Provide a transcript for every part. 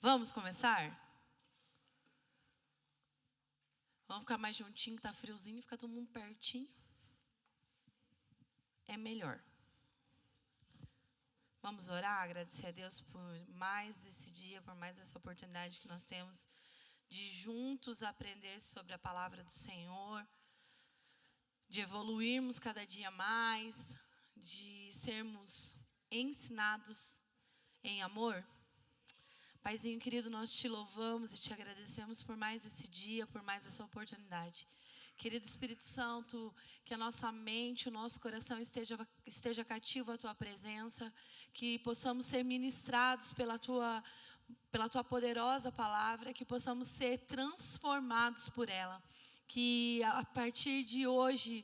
Vamos começar? Vamos ficar mais juntinho, que tá friozinho, ficar todo mundo pertinho. É melhor. Vamos orar, agradecer a Deus por mais esse dia, por mais essa oportunidade que nós temos de juntos aprender sobre a palavra do Senhor, de evoluirmos cada dia mais, de sermos ensinados em amor. Paizinho querido, nós te louvamos e te agradecemos por mais esse dia, por mais essa oportunidade. Querido Espírito Santo, que a nossa mente, o nosso coração esteja cativo à tua presença, que possamos ser ministrados pela tua poderosa palavra, que possamos ser transformados por ela, que a partir de hoje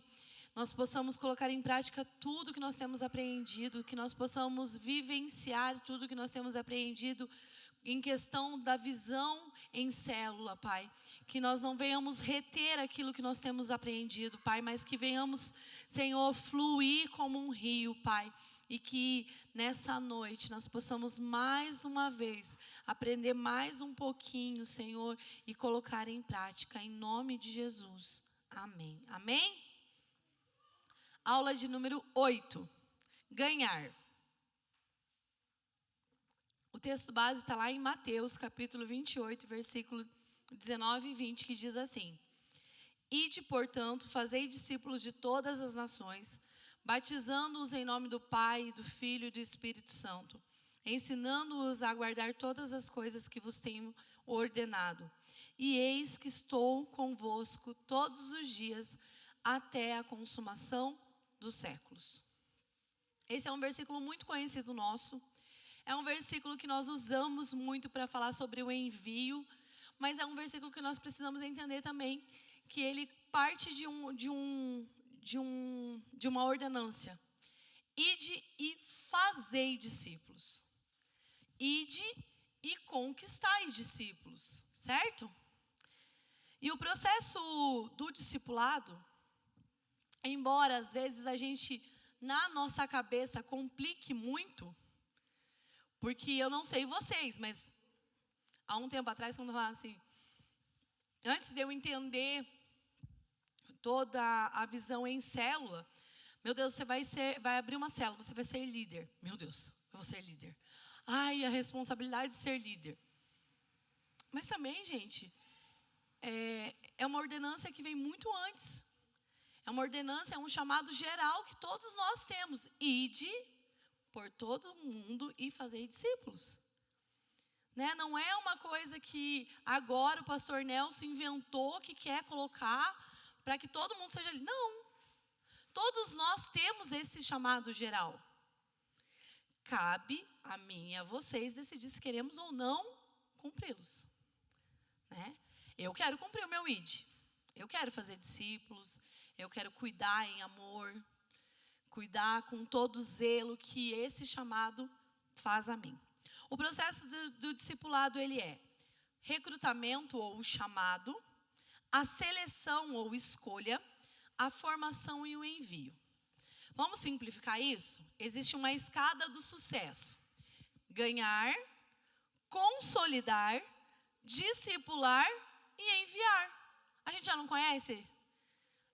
nós possamos colocar em prática tudo que nós temos aprendido, que nós possamos vivenciar tudo que nós temos aprendido em questão da visão em célula, Pai. Que nós não venhamos reter aquilo que nós temos aprendido, Pai, mas que venhamos, Senhor, fluir como um rio, Pai. E que nessa noite nós possamos mais uma vez aprender mais um pouquinho, Senhor, e colocar em prática, em nome de Jesus. Amém. Amém? Aula de número 8. Ganhar. O texto base está lá em Mateus, capítulo 28, versículo 19 e 20, que diz assim: Ide, portanto, fazei discípulos de todas as nações, batizando-os em nome do Pai, do Filho e do Espírito Santo, ensinando-os a guardar todas as coisas que vos tenho ordenado. E eis que estou convosco todos os dias, até a consumação dos séculos. Esse é um versículo muito conhecido nosso. É um versículo que nós usamos muito para falar sobre o envio, mas é um versículo que nós precisamos entender também, que ele parte de uma ordenância. Ide e fazei discípulos. Ide e conquistai discípulos, certo? E o processo do discipulado, embora às vezes a gente, na nossa cabeça, complique muito, porque eu não sei vocês, mas há um tempo atrás, quando eu falava assim, antes de eu entender toda a visão em célula, meu Deus, você vai abrir uma célula, você vai ser líder. Meu Deus, eu vou ser líder. Ai, a responsabilidade de ser líder. Mas também, gente, é uma ordenança que vem muito antes. É uma ordenança, é um chamado geral que todos nós temos. Ide por todo mundo e fazer discípulos. Né? Não é uma coisa que agora o pastor Nelson inventou que quer colocar para que todo mundo seja líder. Não. Todos nós temos esse chamado geral. Cabe a mim e a vocês decidir se queremos ou não cumpri-los. Né? Eu quero cumprir o meu ID. Eu quero fazer discípulos. Eu quero cuidar em amor. Cuidar com todo zelo que esse chamado faz a mim. O processo do discipulado, ele é recrutamento ou chamado, a seleção ou escolha, a formação e o envio. Vamos simplificar isso? Existe uma escada do sucesso: ganhar, consolidar, discipular e enviar. A gente já não conhece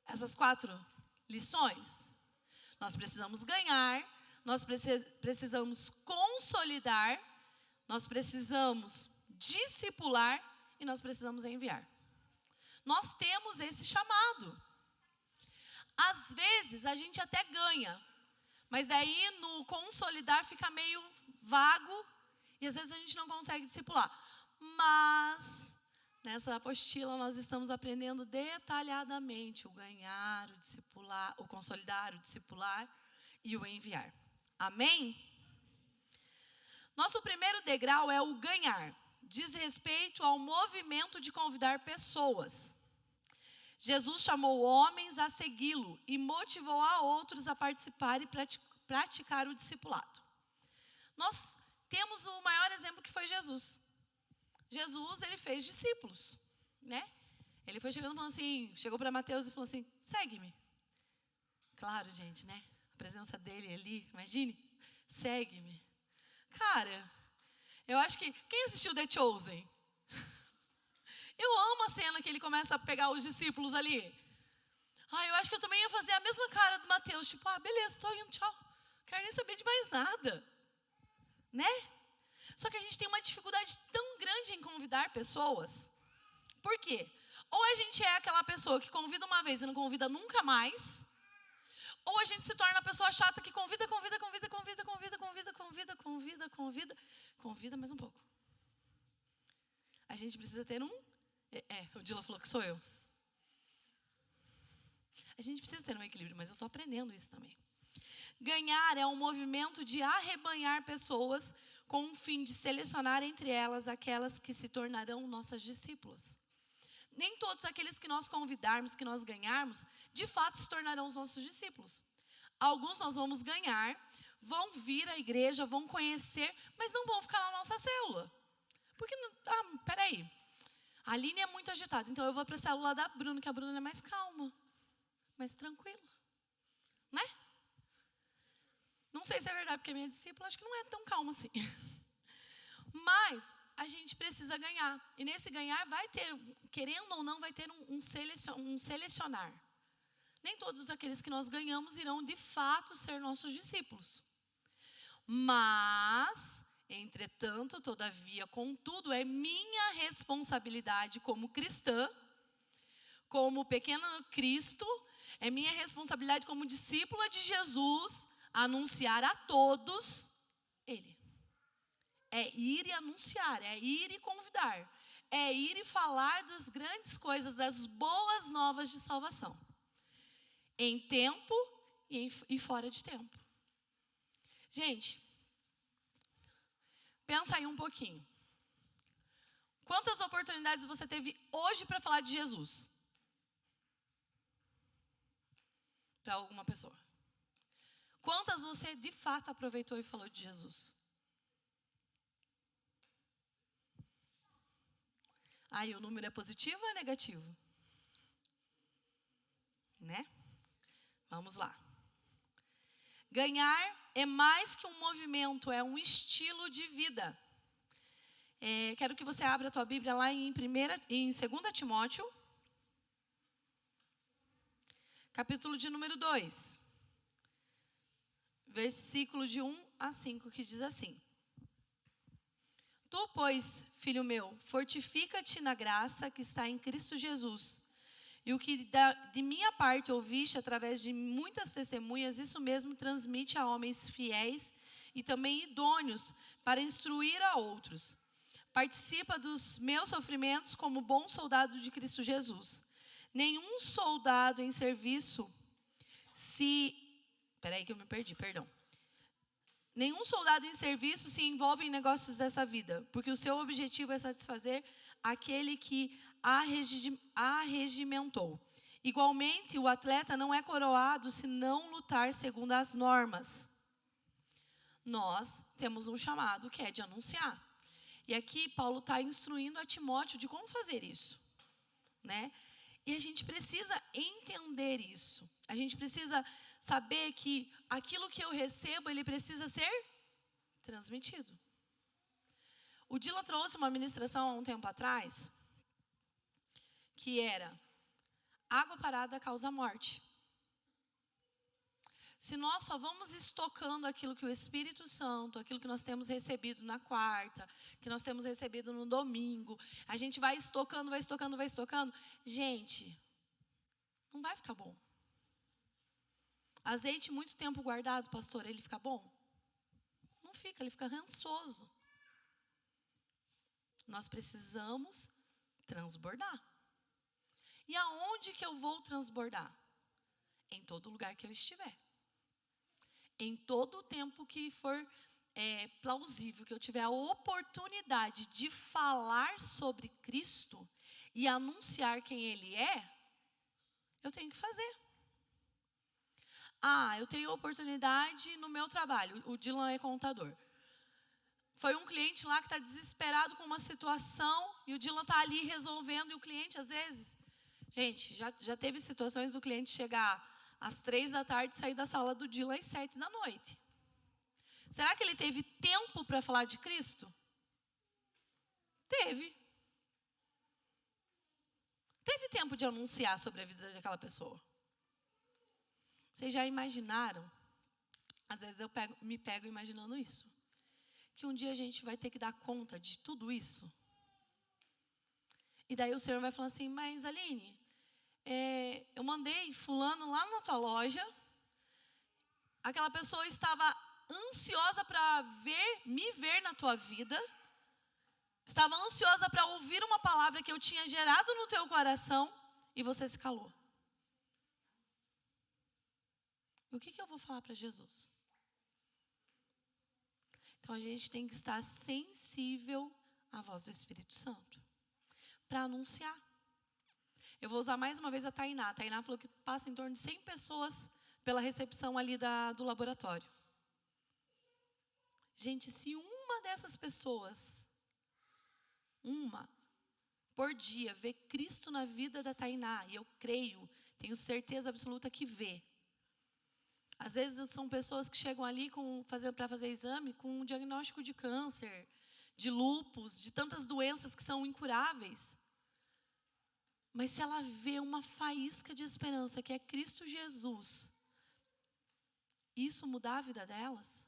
essas 4 lições? Nós precisamos ganhar, nós precisamos consolidar, nós precisamos discipular e nós precisamos enviar. Nós temos esse chamado. Às vezes a gente até ganha, mas daí no consolidar fica meio vago e às vezes a gente não consegue discipular. Mas nessa apostila nós estamos aprendendo detalhadamente o ganhar, o discipular, o consolidar, o discipular e o enviar. Amém? Nosso primeiro degrau é o ganhar. Diz respeito ao movimento de convidar pessoas. Jesus chamou homens a segui-lo e motivou a outros a participar e praticar o discipulado. Nós temos o maior exemplo que foi Jesus. Jesus, ele fez discípulos, né? Ele foi chegando falando assim, chegou para Mateus e falou assim, segue-me. Claro, gente, né? A presença dele ali, imagine, segue-me. Cara, Eu acho que... Quem assistiu The Chosen? Eu amo a cena que ele começa a pegar os discípulos ali. Eu acho que eu também ia fazer a mesma cara do Mateus. Tipo, beleza, tô indo, tchau. Quero nem saber de mais nada. Né? Só que a gente tem uma dificuldade tão grande em convidar pessoas. Por quê? Ou a gente é aquela pessoa que convida uma vez e não convida nunca mais, ou a gente se torna a pessoa chata que convida mais um pouco. A gente precisa ter o Dila falou que sou eu. A gente precisa ter um equilíbrio, mas eu estou aprendendo isso também. Ganhar é um movimento de arrebanhar pessoas com o fim de selecionar entre elas aquelas que se tornarão nossas discípulas. Nem todos aqueles que nós convidarmos, que nós ganharmos, de fato se tornarão os nossos discípulos. Alguns nós vamos ganhar, vão vir à igreja, vão conhecer, mas não vão ficar na nossa célula. Porque, peraí, a Aline é muito agitada, então eu vou para a célula da Bruna, que a Bruna é mais calma, mais tranquila, né? Não sei se é verdade, porque a minha discípula acho que não é tão calma assim. Mas a gente precisa ganhar. E nesse ganhar vai ter, querendo ou não, vai ter um selecionar. Nem todos aqueles que nós ganhamos irão de fato ser nossos discípulos. Mas, entretanto, todavia, contudo, é minha responsabilidade como cristã, como pequeno Cristo, é minha responsabilidade como discípula de Jesus, anunciar a todos Ele. É ir e anunciar, é ir e convidar, é ir e falar das grandes coisas, das boas novas de salvação. Em tempo e fora de tempo. Gente, pensa aí um pouquinho. Quantas oportunidades você teve hoje para falar de Jesus? Para alguma pessoa. Quantas você de fato aproveitou e falou de Jesus? Aí o número é positivo ou é negativo? Né? Vamos lá. Ganhar é mais que um movimento, é um estilo de vida. Quero que você abra a tua Bíblia lá em 2 Timóteo, capítulo de número 2, versículo de 1 a 5, que diz assim: Tu, pois, filho meu, fortifica-te na graça que está em Cristo Jesus. E o que de minha parte ouviste através de muitas testemunhas, isso mesmo transmite a homens fiéis e também idôneos para instruir a outros. Participa dos meus sofrimentos como bom soldado de Cristo Jesus. Nenhum soldado em serviço Nenhum soldado em serviço se envolve em negócios dessa vida, porque o seu objetivo é satisfazer aquele que arregimentou. Igualmente, o atleta não é coroado se não lutar segundo as normas. Nós temos um chamado que é de anunciar. E aqui Paulo está instruindo a Timóteo de como fazer isso, né? E a gente precisa entender isso. A gente precisa saber que aquilo que eu recebo, ele precisa ser transmitido. O Dila trouxe uma ministração há um tempo atrás, que era: água parada causa morte. Se nós só vamos estocando aquilo que o Espírito Santo, aquilo que nós temos recebido na quarta, que nós temos recebido no domingo, a gente vai estocando, gente, não vai ficar bom. Azeite muito tempo guardado, pastor, ele fica bom? Não fica, ele fica rançoso. Nós precisamos transbordar. E aonde que eu vou transbordar? Em todo lugar que eu estiver. Em todo o tempo que for plausível, que eu tiver a oportunidade de falar sobre Cristo e anunciar quem Ele é, eu tenho que fazer. Eu tenho oportunidade no meu trabalho. O Dylan é contador. Foi um cliente lá que está desesperado com uma situação e o Dylan está ali resolvendo. E o cliente, às vezes... Gente, já teve situações do cliente chegar às 3 da tarde e sair da sala do Dylan às 7 da noite. Será que ele teve tempo para falar de Cristo? Teve. Teve tempo de anunciar sobre a vida daquela pessoa. Vocês já imaginaram? Às vezes eu me pego imaginando isso. Que um dia a gente vai ter que dar conta de tudo isso. E daí o Senhor vai falar assim, mas Aline, eu mandei fulano lá na tua loja. Aquela pessoa estava ansiosa para me ver na tua vida. Estava ansiosa para ouvir uma palavra que eu tinha gerado no teu coração. E você se calou. E o que eu vou falar para Jesus? Então a gente tem que estar sensível à voz do Espírito Santo para anunciar. Eu vou usar mais uma vez a Tainá. A Tainá falou que passa em torno de 100 pessoas pela recepção ali do laboratório. Gente, se uma dessas pessoas, uma por dia, vê Cristo na vida da Tainá, e eu creio, tenho certeza absoluta que vê. Às vezes são pessoas que chegam ali para fazer exame com um diagnóstico de câncer, de lúpus, de tantas doenças que são incuráveis. Mas se ela vê uma faísca de esperança, que é Cristo Jesus, isso mudar a vida delas?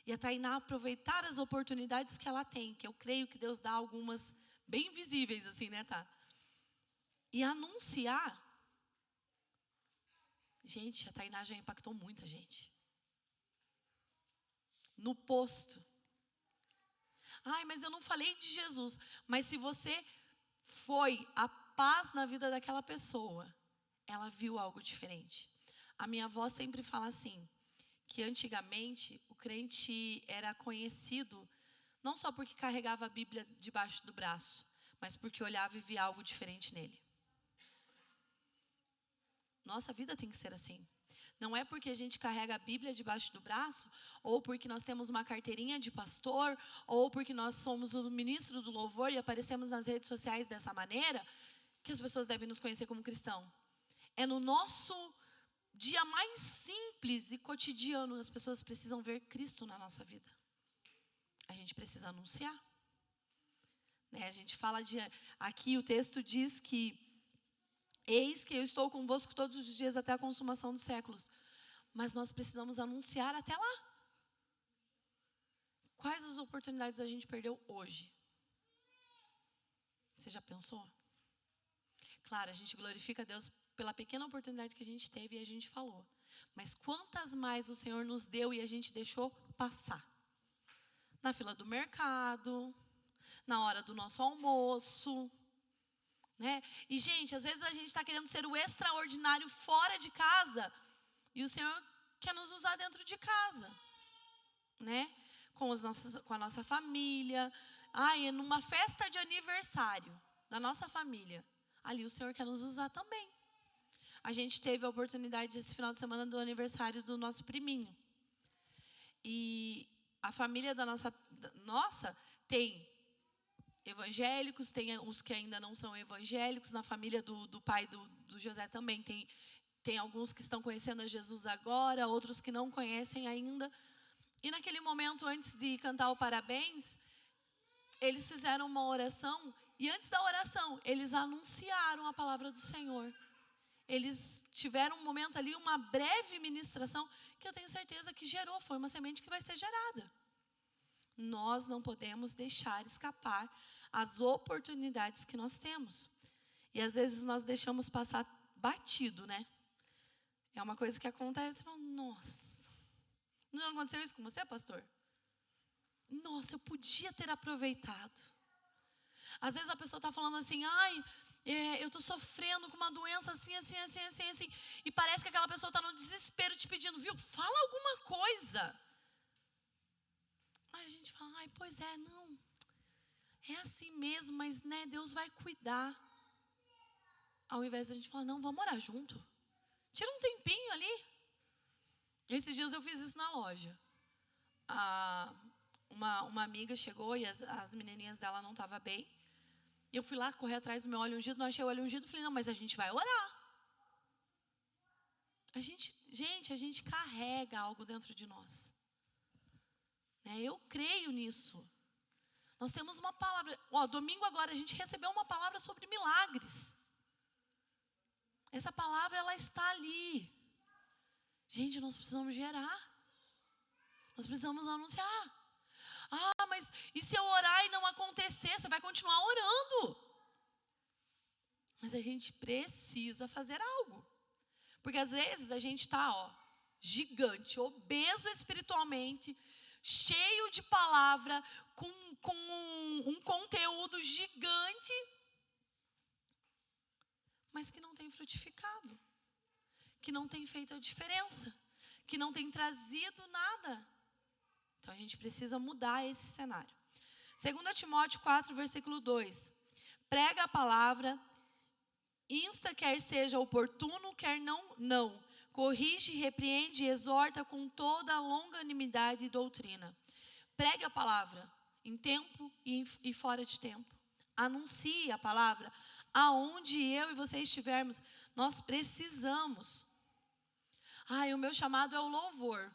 E a Tainá aproveitar as oportunidades que ela tem, que eu creio que Deus dá algumas bem visíveis assim, né, tá? E anunciar. Gente, a Tainá já impactou muita gente. No posto. Ai, mas eu não falei de Jesus. Mas se você foi a paz na vida daquela pessoa, ela viu algo diferente. A minha avó sempre fala assim, que antigamente o crente era conhecido não só porque carregava a Bíblia debaixo do braço, mas porque olhava e via algo diferente nele. Nossa vida tem que ser assim. Não é porque a gente carrega a Bíblia debaixo do braço, ou porque nós temos uma carteirinha de pastor, ou porque nós somos o ministro do louvor e aparecemos nas redes sociais dessa maneira, que as pessoas devem nos conhecer como cristão. É no nosso dia mais simples e cotidiano, as pessoas precisam ver Cristo na nossa vida. A gente precisa anunciar. A gente fala aqui o texto diz que eis que eu estou convosco todos os dias até a consumação dos séculos. Mas nós precisamos anunciar até lá. Quais as oportunidades a gente perdeu hoje? Você já pensou? Claro, a gente glorifica a Deus pela pequena oportunidade que a gente teve e a gente falou. Mas quantas mais o Senhor nos deu e a gente deixou passar? Na fila do mercado, na hora do nosso almoço, né? E, gente, às vezes a gente está querendo ser o extraordinário fora de casa e o Senhor quer nos usar dentro de casa, né? Com a nossa família. É numa festa de aniversário da nossa família. Ali o Senhor quer nos usar também. A gente teve a oportunidade esse final de semana do aniversário do nosso priminho. E a família da nossa tem evangélicos, tem os que ainda não são evangélicos. Na família do pai do José também tem alguns que estão conhecendo a Jesus agora, outros que não conhecem ainda. E naquele momento, antes de cantar o parabéns, eles fizeram uma oração. E antes da oração, eles anunciaram a palavra do Senhor. Eles tiveram um momento ali, uma breve ministração, que eu tenho certeza que foi uma semente que vai ser gerada. Nós não podemos deixar escapar as oportunidades que nós temos. E às vezes nós deixamos passar batido, né? É uma coisa que acontece, fala, nossa, não aconteceu isso com você, pastor? Nossa, eu podia ter aproveitado. Às vezes a pessoa está falando assim, eu estou sofrendo com uma doença assim. E parece que aquela pessoa está no desespero te pedindo, viu, fala alguma coisa. Aí a gente fala, pois é, não. É assim mesmo, mas né, Deus vai cuidar. Ao invés de a gente falar, não, vamos orar junto. Tira um tempinho ali. Esses dias eu fiz isso na loja. Uma amiga chegou e as menininhas dela não estavam bem. Eu fui lá correr atrás do meu óleo ungido, não achei o óleo ungido. Falei, não, mas a gente vai orar. A gente carrega algo dentro de nós. Eu creio nisso. Nós temos uma palavra. Domingo agora a gente recebeu uma palavra sobre milagres. Essa palavra, ela está ali. Gente, nós precisamos gerar. Nós precisamos anunciar. Mas e se eu orar e não acontecer? Você vai continuar orando. Mas a gente precisa fazer algo. Porque às vezes a gente está, gigante, obeso espiritualmente, cheio de palavra, com um conteúdo gigante, mas que não tem frutificado, que não tem feito a diferença, que não tem trazido nada. Então a gente precisa mudar esse cenário. 2 Timóteo 4, versículo 2. Prega a palavra, insta quer seja oportuno, quer não. Corrige, repreende e exorta com toda a longanimidade e doutrina. Pregue a palavra em tempo e fora de tempo. Anuncie a palavra aonde eu e você estivermos. Nós precisamos. O meu chamado é o louvor.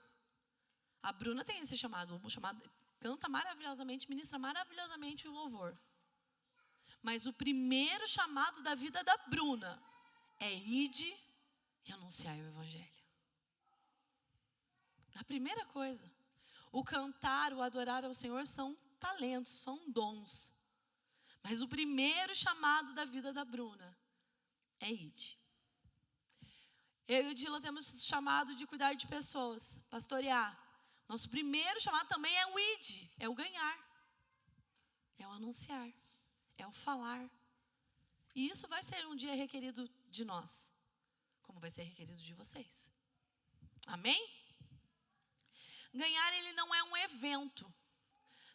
A Bruna tem esse chamado. O chamado canta maravilhosamente, ministra maravilhosamente o louvor. Mas o primeiro chamado da vida da Bruna é ide e anunciar o evangelho. A primeira coisa. O cantar, o adorar ao Senhor são talentos, são dons. Mas o primeiro chamado da vida da Bruna é ide. Eu e o Dylan temos chamado de cuidar de pessoas, pastorear. Nosso primeiro chamado também é o ide, é o ganhar, é o anunciar, é o falar. E isso vai ser um dia requerido de nós, como vai ser requerido de vocês. Amém? Ganhar, ele não é um evento.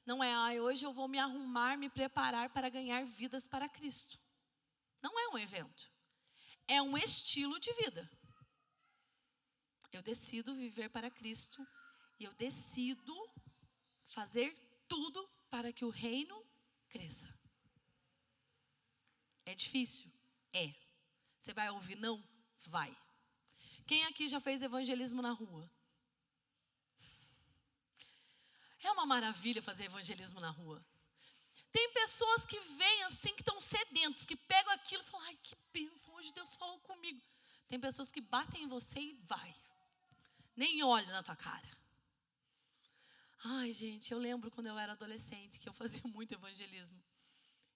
Não é, hoje eu vou me arrumar, me preparar para ganhar vidas para Cristo. Não é um evento. É um estilo de vida. Eu decido viver para Cristo e eu decido fazer tudo para que o reino cresça. É difícil? É. Você vai ouvir não? Vai. Quem aqui já fez evangelismo na rua? É uma maravilha fazer evangelismo na rua. Tem pessoas que vêm assim, que estão sedentos, que pegam aquilo e falam, que bênção, hoje Deus falou comigo. Tem pessoas que batem em você e vai. Nem olham na tua cara. Gente, eu lembro quando eu era adolescente, que eu fazia muito evangelismo.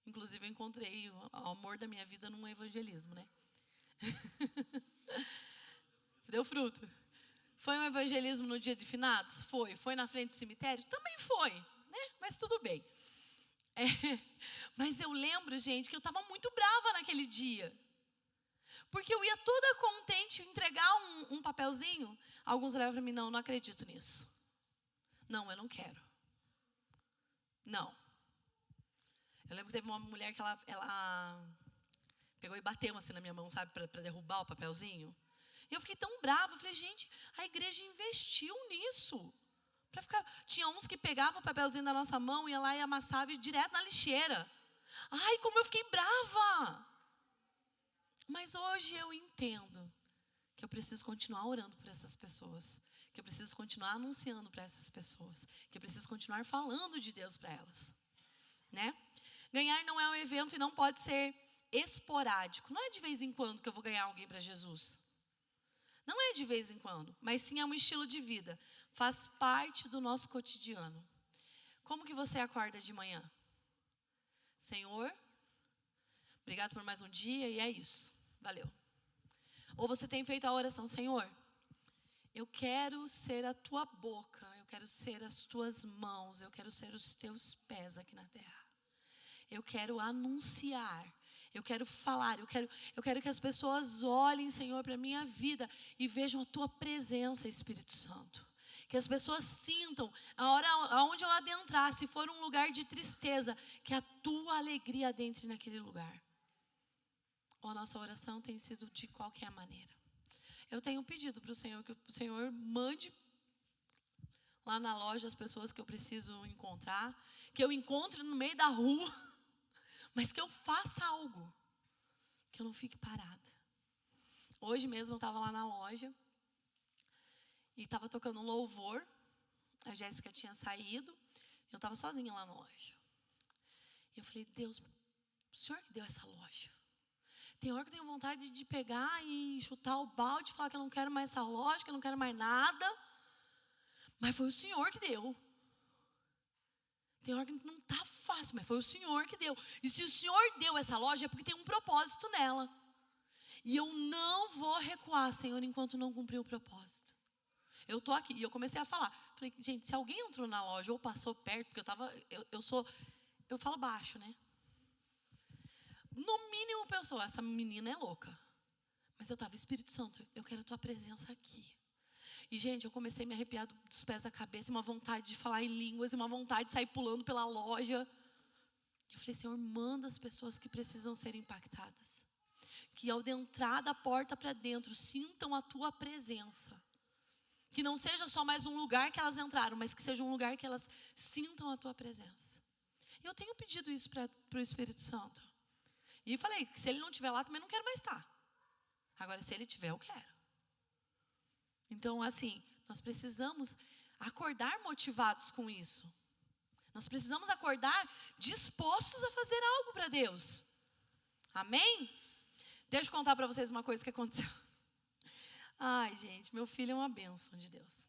Inclusive, eu encontrei o amor da minha vida num evangelismo, né? Deu fruto. Foi um evangelismo no dia de finados? Foi. Foi na frente do cemitério? Também foi, né? Mas tudo bem. Mas eu lembro, gente, que eu estava muito brava naquele dia. Porque eu ia toda contente entregar um papelzinho. Alguns olhavam para mim, não acredito nisso. Não, eu não quero. Não. Eu lembro que teve uma mulher que ela pegou e bateu assim na minha mão, sabe, para derrubar o papelzinho. E eu fiquei tão brava, eu falei, gente, a igreja investiu nisso. Tinha uns que pegavam o papelzinho da nossa mão, ia lá e amassava direto na lixeira. Como eu fiquei brava. Mas hoje eu entendo que eu preciso continuar orando por essas pessoas, que eu preciso continuar anunciando para essas pessoas, que eu preciso continuar falando de Deus para elas, né? Ganhar não é um evento e não pode ser esporádico. Não é de vez em quando que eu vou ganhar alguém para Jesus. Não é de vez em quando, mas sim é um estilo de vida. Faz parte do nosso cotidiano. Como que você acorda de manhã? Senhor, obrigado por mais um dia e é isso. Valeu. Ou você tem feito a oração, Senhor, eu quero ser a tua boca, eu quero ser as tuas mãos, eu quero ser os teus pés aqui na terra. Eu quero anunciar, eu quero falar, eu quero que as pessoas olhem, Senhor, para a minha vida e vejam a tua presença, Espírito Santo. Que as pessoas sintam, a hora aonde eu adentrar, se for um lugar de tristeza, que a tua alegria adentre naquele lugar. A nossa oração tem sido de qualquer maneira. Eu tenho pedido para o Senhor que o Senhor mande lá na loja as pessoas que eu preciso encontrar, que eu encontre no meio da rua, mas que eu faça algo, que eu não fique parada. Hoje mesmo eu estava lá na loja e estava tocando um louvor. A Jéssica tinha saído, eu estava sozinha lá na loja. E eu falei, Deus, o Senhor que deu essa loja. Tem hora que eu tenho vontade de pegar e chutar o balde, falar que eu não quero mais essa loja, que eu não quero mais nada. Mas foi o Senhor que deu. Tem hora que não está fácil, mas foi o Senhor que deu. E se o Senhor deu essa loja, é porque tem um propósito nela. E eu não vou recuar, Senhor, enquanto não cumprir o propósito. Eu estou aqui. E eu comecei a falar. Falei, gente, se alguém entrou na loja ou passou perto, porque eu falo baixo, né? No mínimo pensou, essa menina é louca. Mas eu estava, Espírito Santo, eu quero a tua presença aqui. E, gente, eu comecei a me arrepiar dos pés à cabeça, uma vontade de falar em línguas, uma vontade de sair pulando pela loja. Eu falei, Senhor, manda as pessoas que precisam ser impactadas. Que ao entrar da porta para dentro, sintam a tua presença. Que não seja só mais um lugar que elas entraram, mas que seja um lugar que elas sintam a tua presença. E eu tenho pedido isso para o Espírito Santo. E falei que se ele não estiver lá, também não quero mais estar. Agora, se ele estiver, eu quero. Então, assim, nós precisamos acordar motivados com isso. Nós precisamos acordar dispostos a fazer algo para Deus. Amém? Deixa eu contar para vocês uma coisa que aconteceu. Ai, gente, meu filho é uma bênção de Deus.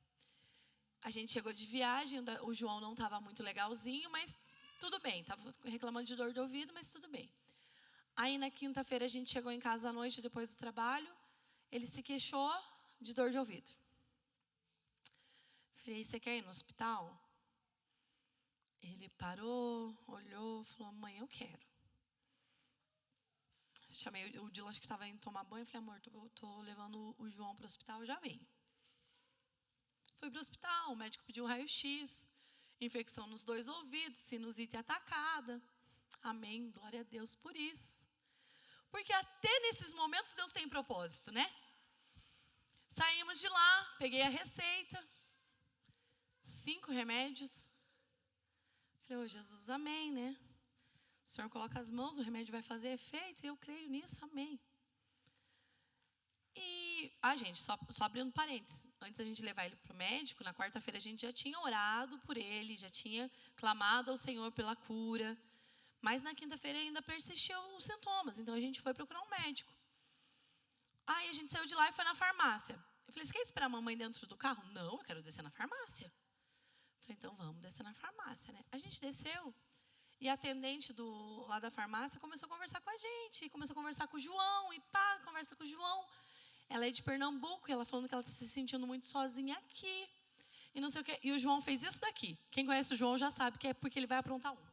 A gente chegou de viagem, o João não estava muito legalzinho, mas tudo bem. Estava reclamando de dor de ouvido, mas tudo bem. Aí, na quinta-feira, a gente chegou em casa à noite, depois do trabalho. Ele se queixou de dor de ouvido. Falei, você quer ir no hospital? Ele parou, olhou, falou, mãe, eu quero. Chamei o Dylan, acho que estava indo tomar banho. Falei, amor, eu estou levando o João para o hospital, já vem. Fui para o hospital, o médico pediu um raio-x, infecção nos 2 ouvidos, sinusite atacada. Amém, glória a Deus por isso. Porque até nesses momentos Deus tem propósito, né? Saímos de lá, peguei a receita, 5 remédios. Falei, Jesus, amém, né? O Senhor coloca as mãos, o remédio vai fazer efeito, e eu creio nisso, amém. E, gente, só abrindo parênteses, antes da gente levar ele para o médico, na quarta-feira a gente já tinha orado por ele, já tinha clamado ao Senhor pela cura, mas na quinta-feira ainda persistiu os sintomas, então a gente foi procurar um médico. Aí a gente saiu de lá e foi na farmácia. Eu falei, você quer esperar a mamãe dentro do carro? Não, eu quero descer na farmácia. Eu falei, então vamos descer na farmácia, né? A gente desceu e a atendente lá da farmácia começou a conversar com a gente, começou a conversar com o João, e conversa com o João. Ela é de Pernambuco, e ela falando que ela está se sentindo muito sozinha aqui, e não sei o quê. E o João fez isso daqui. Quem conhece o João já sabe que é porque ele vai aprontar um.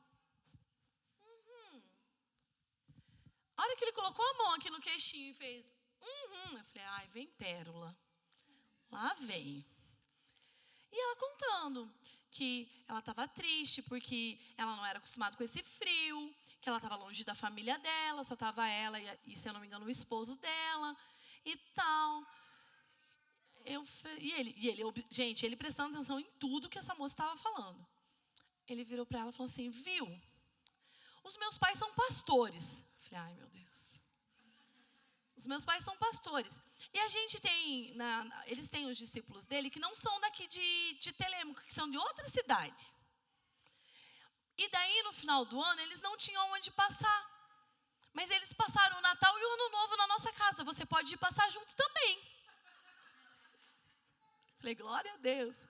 A hora que ele colocou a mão aqui no queixinho e fez, eu falei, ai, vem pérola. Lá vem. E ela contando que ela estava triste porque ela não era acostumada com esse frio, que ela estava longe da família dela, só estava ela e, se eu não me engano, o esposo dela e tal. Gente, ele prestando atenção em tudo que essa moça estava falando. Ele virou para ela e falou assim, viu? Os meus pais são pastores. Eu falei, ai, meu Deus. Os meus pais são pastores. E a gente tem, eles têm os discípulos dele que não são daqui de Telêmaco, que são de outra cidade. E daí, no final do ano, eles não tinham onde passar. Mas eles passaram o Natal e o Ano Novo na nossa casa. Você pode ir passar junto também. Falei, glória a Deus.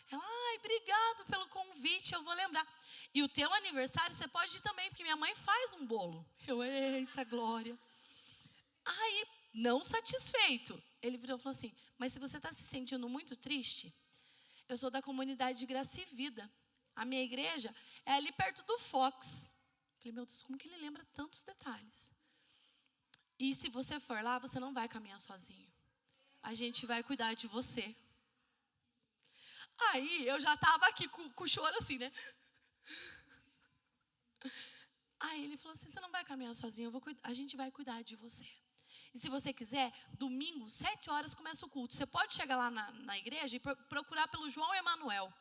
Ela, ai, obrigado pelo convite, eu vou lembrar. E o teu aniversário você pode ir também, porque minha mãe faz um bolo. Eu, eita, glória. Aí, não satisfeito, ele virou e falou assim, mas se você está se sentindo muito triste, eu sou da comunidade de Graça e Vida. A minha igreja é ali perto do Fox. Falei, meu Deus, como que ele lembra tantos detalhes? E se você for lá, você não vai caminhar sozinho. A gente vai cuidar de você. Aí, eu já estava aqui com o choro assim, né? Aí ele falou assim, você não vai caminhar sozinho, a gente vai cuidar de você. E se você quiser, domingo, 7 horas, começa o culto. Você pode chegar lá na igreja e procurar pelo João Emanuel.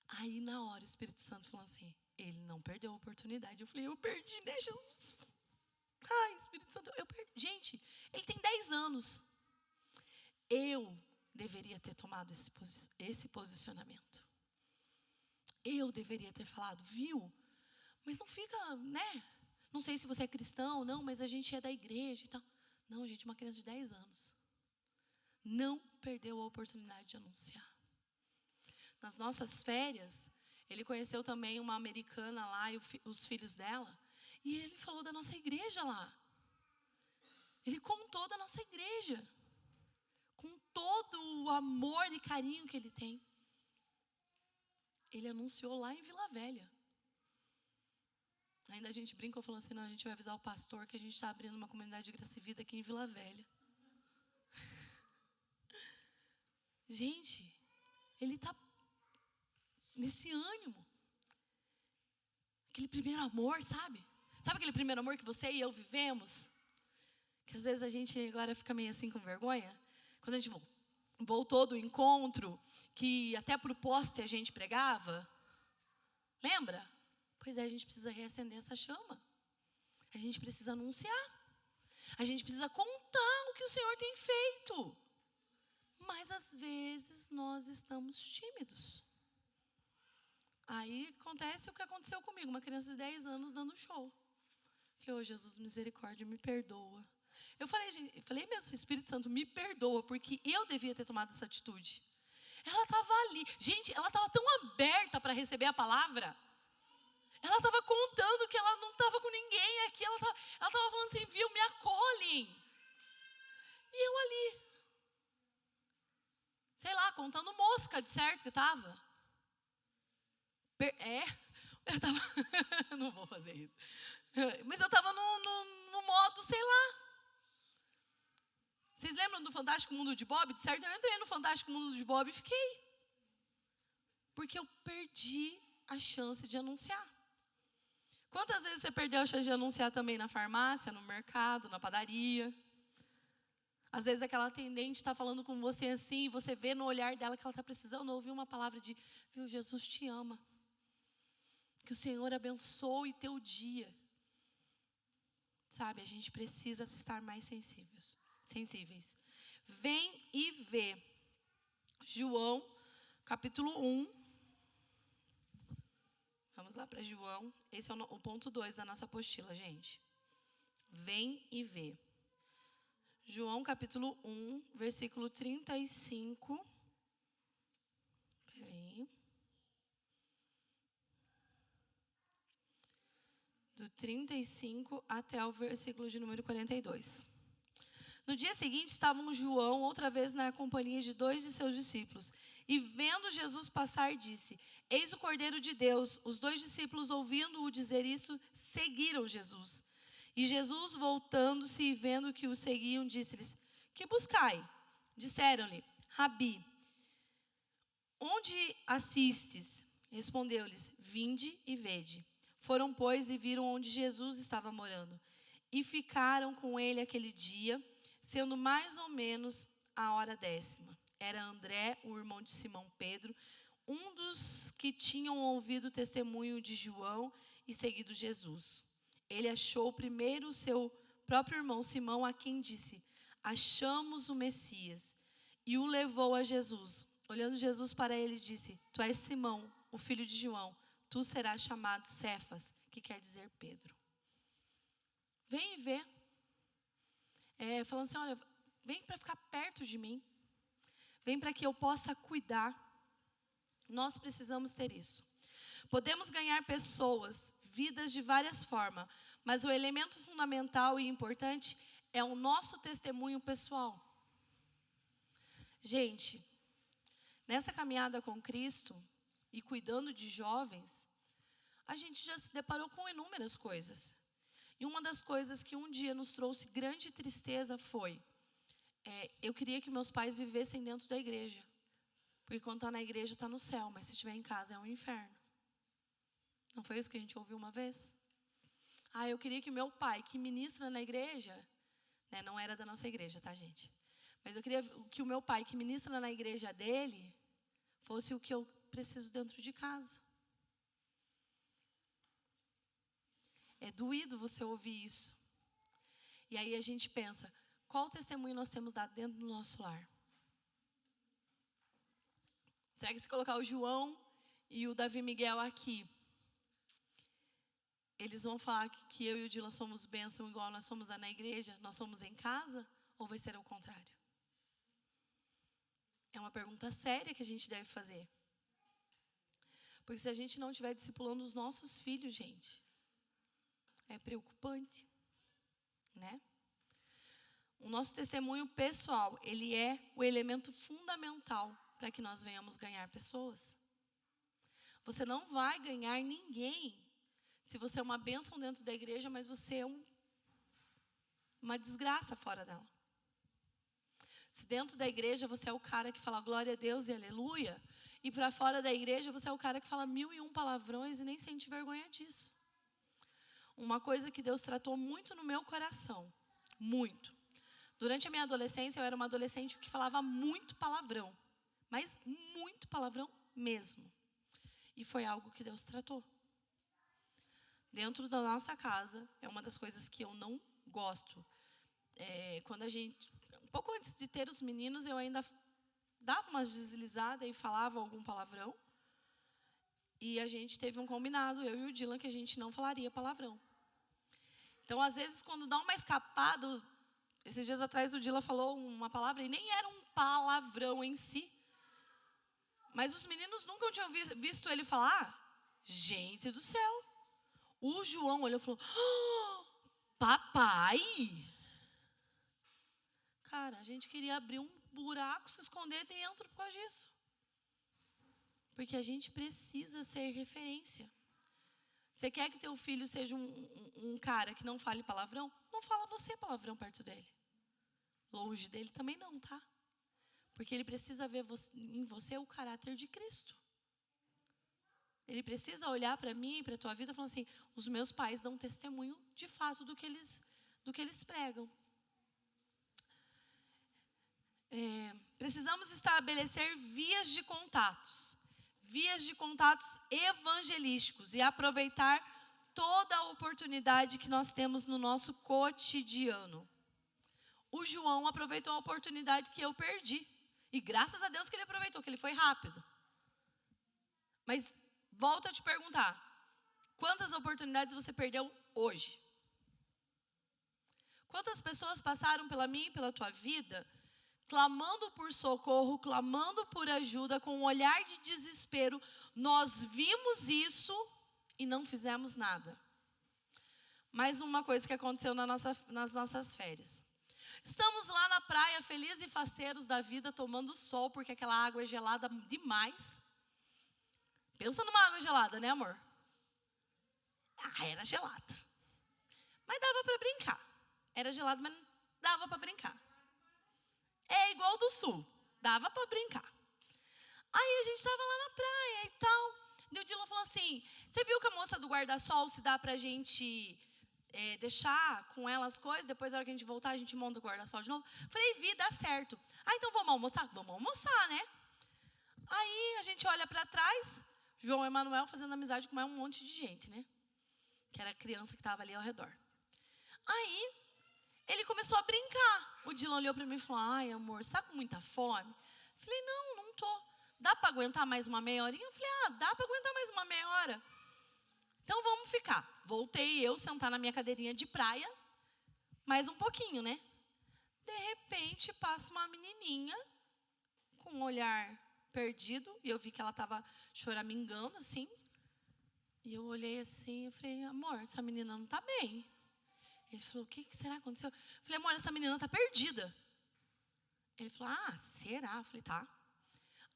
Aí, na hora, o Espírito Santo falou assim, ele não perdeu a oportunidade. Eu falei, eu perdi, né, Jesus? Ai, Espírito Santo, eu perdi. Gente, ele tem 10 anos. Eu deveria ter tomado esse posicionamento. Eu deveria ter falado, viu? Mas não fica, né? Não sei se você é cristão, não, mas a gente é da igreja e tal. Não, gente, uma criança de 10 anos não perdeu a oportunidade de anunciar. Nas nossas férias, ele conheceu também uma americana lá e os filhos dela. E ele falou da nossa igreja lá. Ele contou da nossa igreja. Com todo o amor e carinho que ele tem. Ele anunciou lá em Vila Velha. Ainda a gente brincou falando assim, não, a gente vai avisar o pastor que a gente está abrindo uma comunidade de graça e vida aqui em Vila Velha. Gente, ele está nesse ânimo. Aquele primeiro amor, sabe? Sabe aquele primeiro amor que você e eu vivemos? Que às vezes a gente agora fica meio assim com vergonha. Quando a gente voltou do encontro, que até pro poste a gente pregava. Lembra? Pois é, a gente precisa reacender essa chama. A gente precisa anunciar. A gente precisa contar o que o Senhor tem feito. Mas às vezes nós estamos tímidos. Aí acontece o que aconteceu comigo, uma criança de 10 anos dando show. Que, oh, Jesus, misericórdia, me perdoa. Eu falei mesmo, Espírito Santo, me perdoa, porque eu devia ter tomado essa atitude. Ela estava ali. Gente, ela estava tão aberta para receber a palavra. Ela estava contando que ela não estava com ninguém aqui. Ela estava falando assim, viu, me acolhem. E eu ali, sei lá, contando mosca, de certo que estava. Eu estava, não vou fazer isso. Mas eu estava no modo, sei lá. Vocês lembram do Fantástico Mundo de Bob? De certo, eu entrei no Fantástico Mundo de Bob e fiquei. Porque eu perdi a chance de anunciar. Quantas vezes você perdeu a chance de anunciar também na farmácia, no mercado, na padaria? Às vezes aquela atendente está falando com você assim, e você vê no olhar dela que ela está precisando ouvir uma palavra de, viu, Jesus te ama. Que o Senhor abençoe teu dia. Sabe, a gente precisa estar mais sensíveis. Vem e vê. João, capítulo 1. Vamos lá para João. Esse é o ponto 2 da nossa apostila, gente. Vem e vê. João, capítulo 1, versículo 35. Peraí. Do 35 até o versículo de número 42. No dia seguinte, estavam João, outra vez na companhia de 2 de seus discípulos. E vendo Jesus passar, disse, eis o Cordeiro de Deus. Os 2 discípulos, ouvindo-o dizer isso, seguiram Jesus. E Jesus, voltando-se e vendo que o seguiam, disse-lhes, que buscai? Disseram-lhe, Rabi, onde assistes? Respondeu-lhes, vinde e vede. Foram, pois, e viram onde Jesus estava morando. E ficaram com ele aquele dia, sendo mais ou menos a hora 10ª. Era André, o irmão de Simão Pedro, um dos que tinham ouvido o testemunho de João e seguido Jesus. Ele achou primeiro o seu próprio irmão Simão, a quem disse, achamos o Messias, e o levou a Jesus. Olhando Jesus para ele, disse, tu és Simão, o filho de João, tu serás chamado Cefas, que quer dizer Pedro. Vem e vê. Falando assim, olha, vem para ficar perto de mim. Vem para que eu possa cuidar. Nós precisamos ter isso. Podemos ganhar pessoas, vidas de várias formas, mas o elemento fundamental e importante é o nosso testemunho pessoal. Gente, nessa caminhada com Cristo e cuidando de jovens, a gente já se deparou com inúmeras coisas. E uma das coisas que um dia nos trouxe grande tristeza foi, eu queria que meus pais vivessem dentro da igreja. Porque quando está na igreja está no céu, mas se estiver em casa é um inferno. Não foi isso que a gente ouviu uma vez? Eu queria que meu pai, que ministra na igreja, né, não era da nossa igreja, tá, gente? Mas eu queria que o meu pai, que ministra na igreja dele, fosse o que eu preciso dentro de casa. É doído você ouvir isso. E aí a gente pensa, qual testemunho nós temos dado dentro do nosso lar? Será que se colocar o João e o Davi Miguel aqui, eles vão falar que eu e o Dylan somos bênção igual nós somos na igreja, nós somos em casa, ou vai ser ao contrário? É uma pergunta séria que a gente deve fazer. Porque se a gente não estiver discipulando os nossos filhos, gente, é preocupante, né? O nosso testemunho pessoal, ele é o elemento fundamental para que nós venhamos ganhar pessoas. Você não vai ganhar ninguém se você é uma bênção dentro da igreja, mas você é uma desgraça fora dela. Se dentro da igreja você é o cara que fala glória a Deus e aleluia, e para fora da igreja você é o cara que fala 1001 palavrões e nem sente vergonha disso. Uma coisa que Deus tratou muito no meu coração, muito. Durante a minha adolescência, eu era uma adolescente que falava muito palavrão, mas muito palavrão mesmo. E foi algo que Deus tratou. Dentro da nossa casa, é uma das coisas que eu não gosto. Quando a gente, um pouco antes de ter os meninos, eu ainda dava umas deslizadas e falava algum palavrão. E a gente teve um combinado, eu e o Dylan, que a gente não falaria palavrão. Então, às vezes, quando dá uma escapada, esses dias atrás o Dylan falou uma palavra e nem era um palavrão em si. Mas os meninos nunca tinham visto ele falar. Gente do céu. O João olhou e falou, oh, papai? Cara, a gente queria abrir um buraco, se esconder dentro por causa disso. Porque a gente precisa ser referência. Você quer que teu filho seja um cara que não fale palavrão? Não fala você palavrão perto dele. Longe dele também não, tá? Porque ele precisa ver em você o caráter de Cristo. Ele precisa olhar para mim e para a tua vida e falar assim, os meus pais dão testemunho de fato do que eles pregam. Precisamos estabelecer vias de contatos evangelísticos e aproveitar toda a oportunidade que nós temos no nosso cotidiano. O João aproveitou a oportunidade que eu perdi. E graças a Deus que ele aproveitou, que ele foi rápido. Mas volto a te perguntar, quantas oportunidades você perdeu hoje? Quantas pessoas passaram pela minha e pela tua vida, clamando por socorro, clamando por ajuda, com um olhar de desespero, nós vimos isso e não fizemos nada. Mais uma coisa que aconteceu nas nossas férias. Estamos lá na praia, felizes e faceiros da vida, tomando sol, porque aquela água é gelada demais. Pensa numa água gelada, né, amor? Era gelada. Mas dava para brincar. Era gelado, mas dava para brincar. É igual do sul, dava para brincar. Aí a gente estava lá na praia e tal. E o Dylan falou assim, você viu que a moça do guarda-sol, se dá para a gente deixar com ela as coisas, depois na hora que a gente voltar a gente monta o guarda-sol de novo? Falei, vi, dá certo. Então vamos almoçar? Vamos almoçar, né? Aí a gente olha para trás, João Emanuel fazendo amizade com mais um monte de gente, né? Que era a criança que estava ali ao redor. Aí ele começou a brincar. O Dylan olhou para mim e falou, ai amor, você está com muita fome? Falei, não tô. Dá para aguentar mais uma meia horinha? Eu falei, dá para aguentar mais uma meia hora. Então vamos ficar. Voltei eu sentar na minha cadeirinha de praia, mais um pouquinho, né? De repente passa uma menininha com um olhar perdido, e eu vi que ela estava choramingando assim. E eu olhei assim e falei, amor, essa menina não está bem. Ele falou, o que será que aconteceu? Eu falei, amor, essa menina está perdida. Ele falou, será? Eu falei, tá.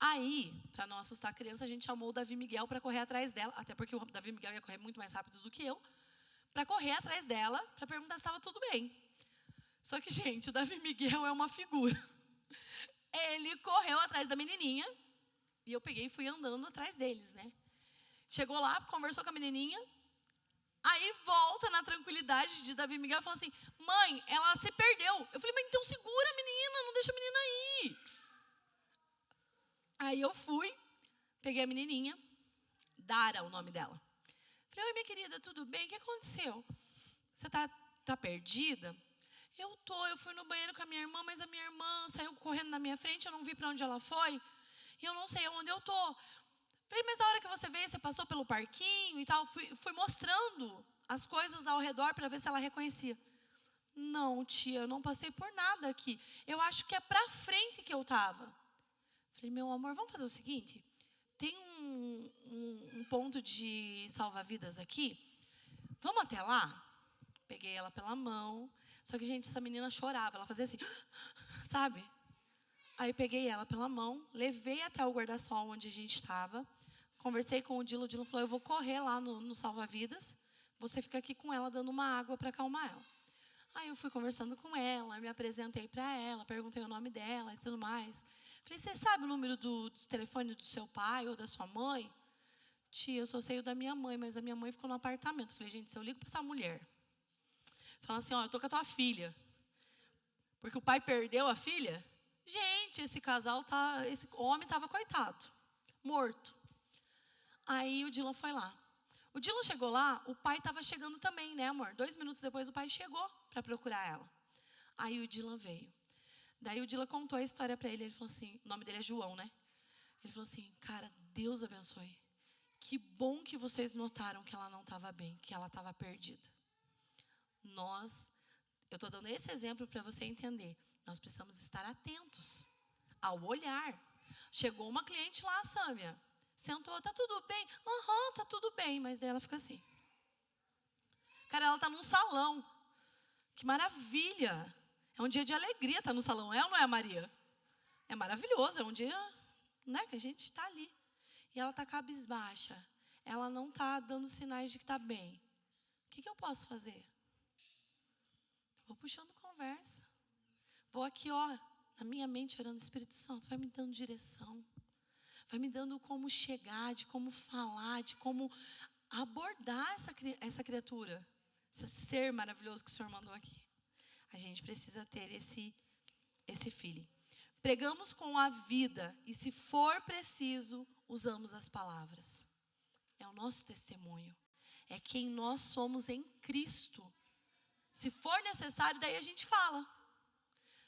Aí, para não assustar a criança, a gente chamou o Davi Miguel para correr atrás dela, até porque o Davi Miguel ia correr muito mais rápido do que eu, para correr atrás dela, para perguntar se estava tudo bem. Só que, gente, o Davi Miguel é uma figura. Ele correu atrás da menininha, e eu peguei e fui andando atrás deles, né? Chegou lá, conversou com a menininha, aí volta na tranquilidade de Davi Miguel e fala assim, mãe, ela se perdeu. Eu falei, mas então segura a menina, não deixa a menina ir. Aí eu fui, peguei a menininha, Dara, o nome dela. Falei, oi minha querida, tudo bem? O que aconteceu? Você tá perdida? Eu fui no banheiro com a minha irmã, mas a minha irmã saiu correndo na minha frente, eu não vi para onde ela foi, e eu não sei onde eu tô. Falei, mas a hora que você veio, você passou pelo parquinho e tal. Fui mostrando as coisas ao redor para ver se ela reconhecia. Não, tia, eu não passei por nada aqui. Eu acho que é para frente que eu estava. Falei, meu amor, vamos fazer o seguinte. Tem um ponto de salva-vidas aqui. Vamos até lá? Peguei ela pela mão. Só que, gente, essa menina chorava. Ela fazia assim, sabe? Aí peguei ela pela mão, levei até o guarda-sol onde a gente estava. Conversei com o Dilo falou, eu vou correr lá no salva-vidas. Você fica aqui com ela, dando uma água para acalmar ela. Aí eu fui conversando com ela, me apresentei para ela, perguntei o nome dela e tudo mais. Falei, você sabe o número do telefone do seu pai ou da sua mãe? Tia, eu só sei o da minha mãe, mas a minha mãe ficou no apartamento. Falei, gente, se eu ligo para essa mulher, fala assim, ó, eu tô com a tua filha, porque o pai perdeu a filha. Gente, esse homem estava coitado, morto. Aí o Dylan foi lá. O Dylan chegou lá, o pai estava chegando também, né, amor? 2 minutos depois o pai chegou para procurar ela. Aí o Dylan veio. Daí o Dylan contou a história para ele. Ele falou assim, o nome dele é João, né? Ele falou assim, cara, Deus abençoe. Que bom que vocês notaram que ela não estava bem, que ela estava perdida. Eu estou dando esse exemplo para você entender. Nós precisamos estar atentos ao olhar. Chegou uma cliente lá, Sâmia. Sentou, tá tudo bem? Aham, tá tudo bem. Mas daí ela fica assim. Cara, ela tá num salão. Que maravilha. É um dia de alegria estar no salão. É ou não é, Maria? É maravilhoso. É um dia, né, que a gente está ali. E ela tá cabisbaixa. Ela não tá dando sinais de que tá bem. O que eu posso fazer? Vou puxando conversa. Vou aqui, ó, na minha mente orando, Espírito Santo, vai me dando direção. Vai me dando como chegar, de como falar, de como abordar essa criatura. Esse ser maravilhoso que o Senhor mandou aqui. A gente precisa ter esse feeling. Pregamos com a vida e, se for preciso, usamos as palavras. É o nosso testemunho. É quem nós somos em Cristo. Se for necessário, daí a gente fala.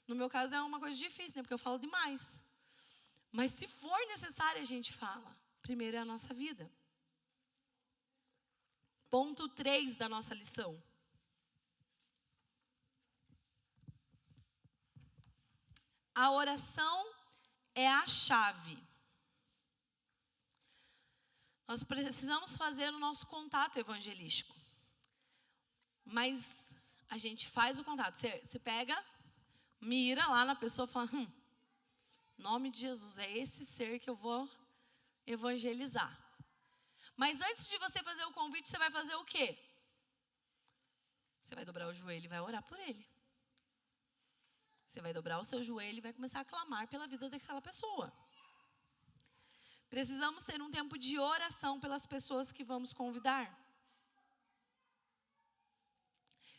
No meu caso é uma coisa difícil, né? Porque eu falo demais. Mas se for necessário, a gente fala. Primeiro é a nossa vida. Ponto 3 da nossa lição. A oração é a chave. Nós precisamos fazer o nosso contato evangelístico. Mas a gente faz o contato. Você pega, mira lá na pessoa e fala, nome de Jesus, é esse ser que eu vou evangelizar. Mas antes de você fazer o convite, você vai fazer o quê? Você vai dobrar o joelho e vai orar por ele. Você vai dobrar o seu joelho e vai começar a clamar pela vida daquela pessoa. Precisamos ter um tempo de oração pelas pessoas que vamos convidar.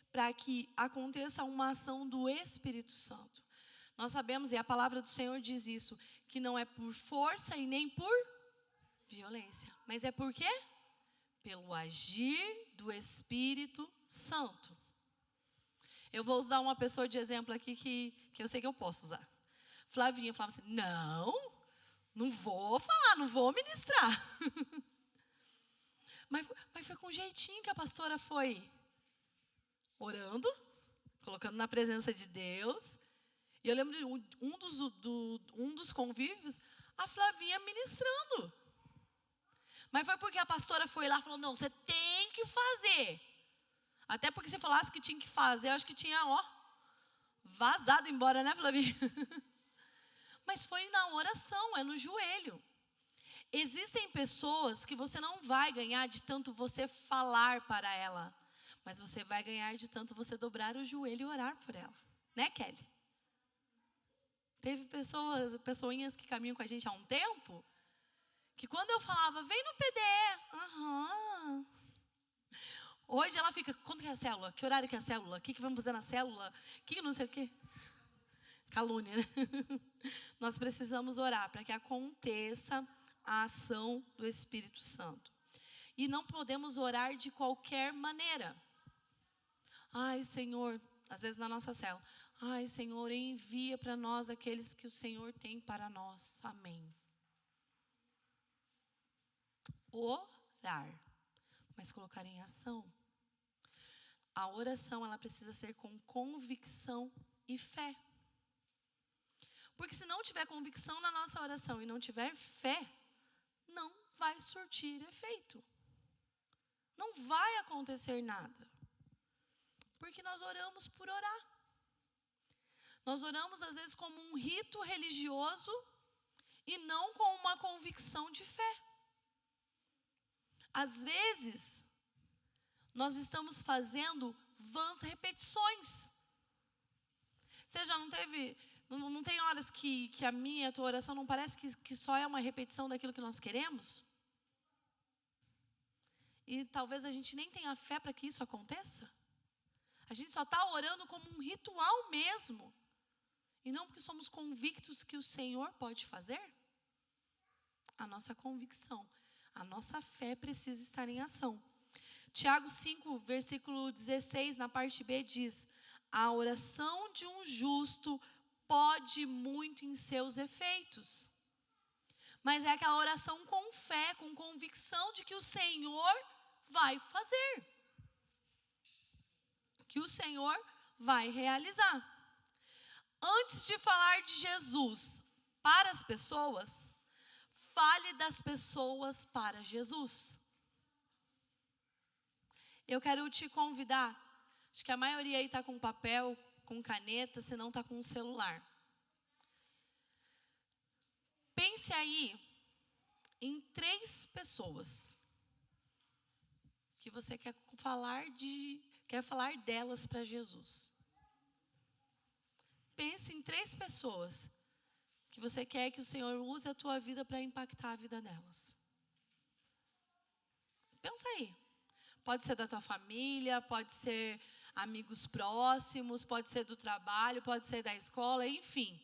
Para que aconteça uma ação do Espírito Santo. Nós sabemos, e a palavra do Senhor diz isso, que não é por força e nem por violência. Mas é por quê? Pelo agir do Espírito Santo. Eu vou usar uma pessoa de exemplo aqui que eu sei que eu posso usar. Flavinha falava assim, não vou falar, não vou ministrar. Mas foi com jeitinho que a pastora foi orando, colocando na presença de Deus. E eu lembro de um dos convívios, a Flavinha ministrando. Mas foi porque a pastora foi lá e falou, não, você tem que fazer. Até porque se falasse que tinha que fazer, eu acho que tinha, vazado embora, né, Flavinha? Mas foi na oração, é no joelho. Existem pessoas que você não vai ganhar de tanto você falar para ela, mas você vai ganhar de tanto você dobrar o joelho e orar por ela. Né, Kelly? Teve pessoinhas que caminham com a gente há um tempo, que quando eu falava, vem no PDE. Hoje ela fica, quando que é a célula? Que horário que é a célula? O que vamos fazer na célula? Que não sei o quê. Calúnia, né? Nós precisamos orar para que aconteça a ação do Espírito Santo. E não podemos orar de qualquer maneira. Ai, Senhor, às vezes na nossa célula. Ai, Senhor, envia para nós aqueles que o Senhor tem para nós. Amém. orar, mas colocar em ação. A oração, ela precisa ser com convicção e fé. Porque se não tiver convicção na nossa oração e não tiver fé, não vai surtir efeito. Não vai acontecer nada. Porque nós oramos por orar. Nós oramos às vezes como um rito religioso e não com uma convicção de fé. Às vezes, nós estamos fazendo vãs repetições. Você já não teve, não tem horas que a minha, a tua oração não parece que só é uma repetição daquilo que nós queremos? E talvez a gente nem tenha fé para que isso aconteça. A gente só está orando como um ritual mesmo. E não porque somos convictos que o Senhor pode fazer. A nossa convicção, a nossa fé precisa estar em ação. Tiago 5, versículo 16, na parte B, diz: a oração de um justo pode muito em seus efeitos. Mas é aquela oração com fé, com convicção de que o Senhor vai fazer. Que o Senhor vai realizar. Antes de falar de Jesus para as pessoas, fale das pessoas para Jesus. Eu quero te convidar, acho que a maioria aí está com papel, com caneta, se não está com um celular. Pense aí em 3 pessoas que você quer falar delas para Jesus. Pense em 3 pessoas que você quer que o Senhor use a tua vida para impactar a vida delas. Pensa aí. Pode ser da tua família, pode ser amigos próximos, pode ser do trabalho, pode ser da escola, enfim.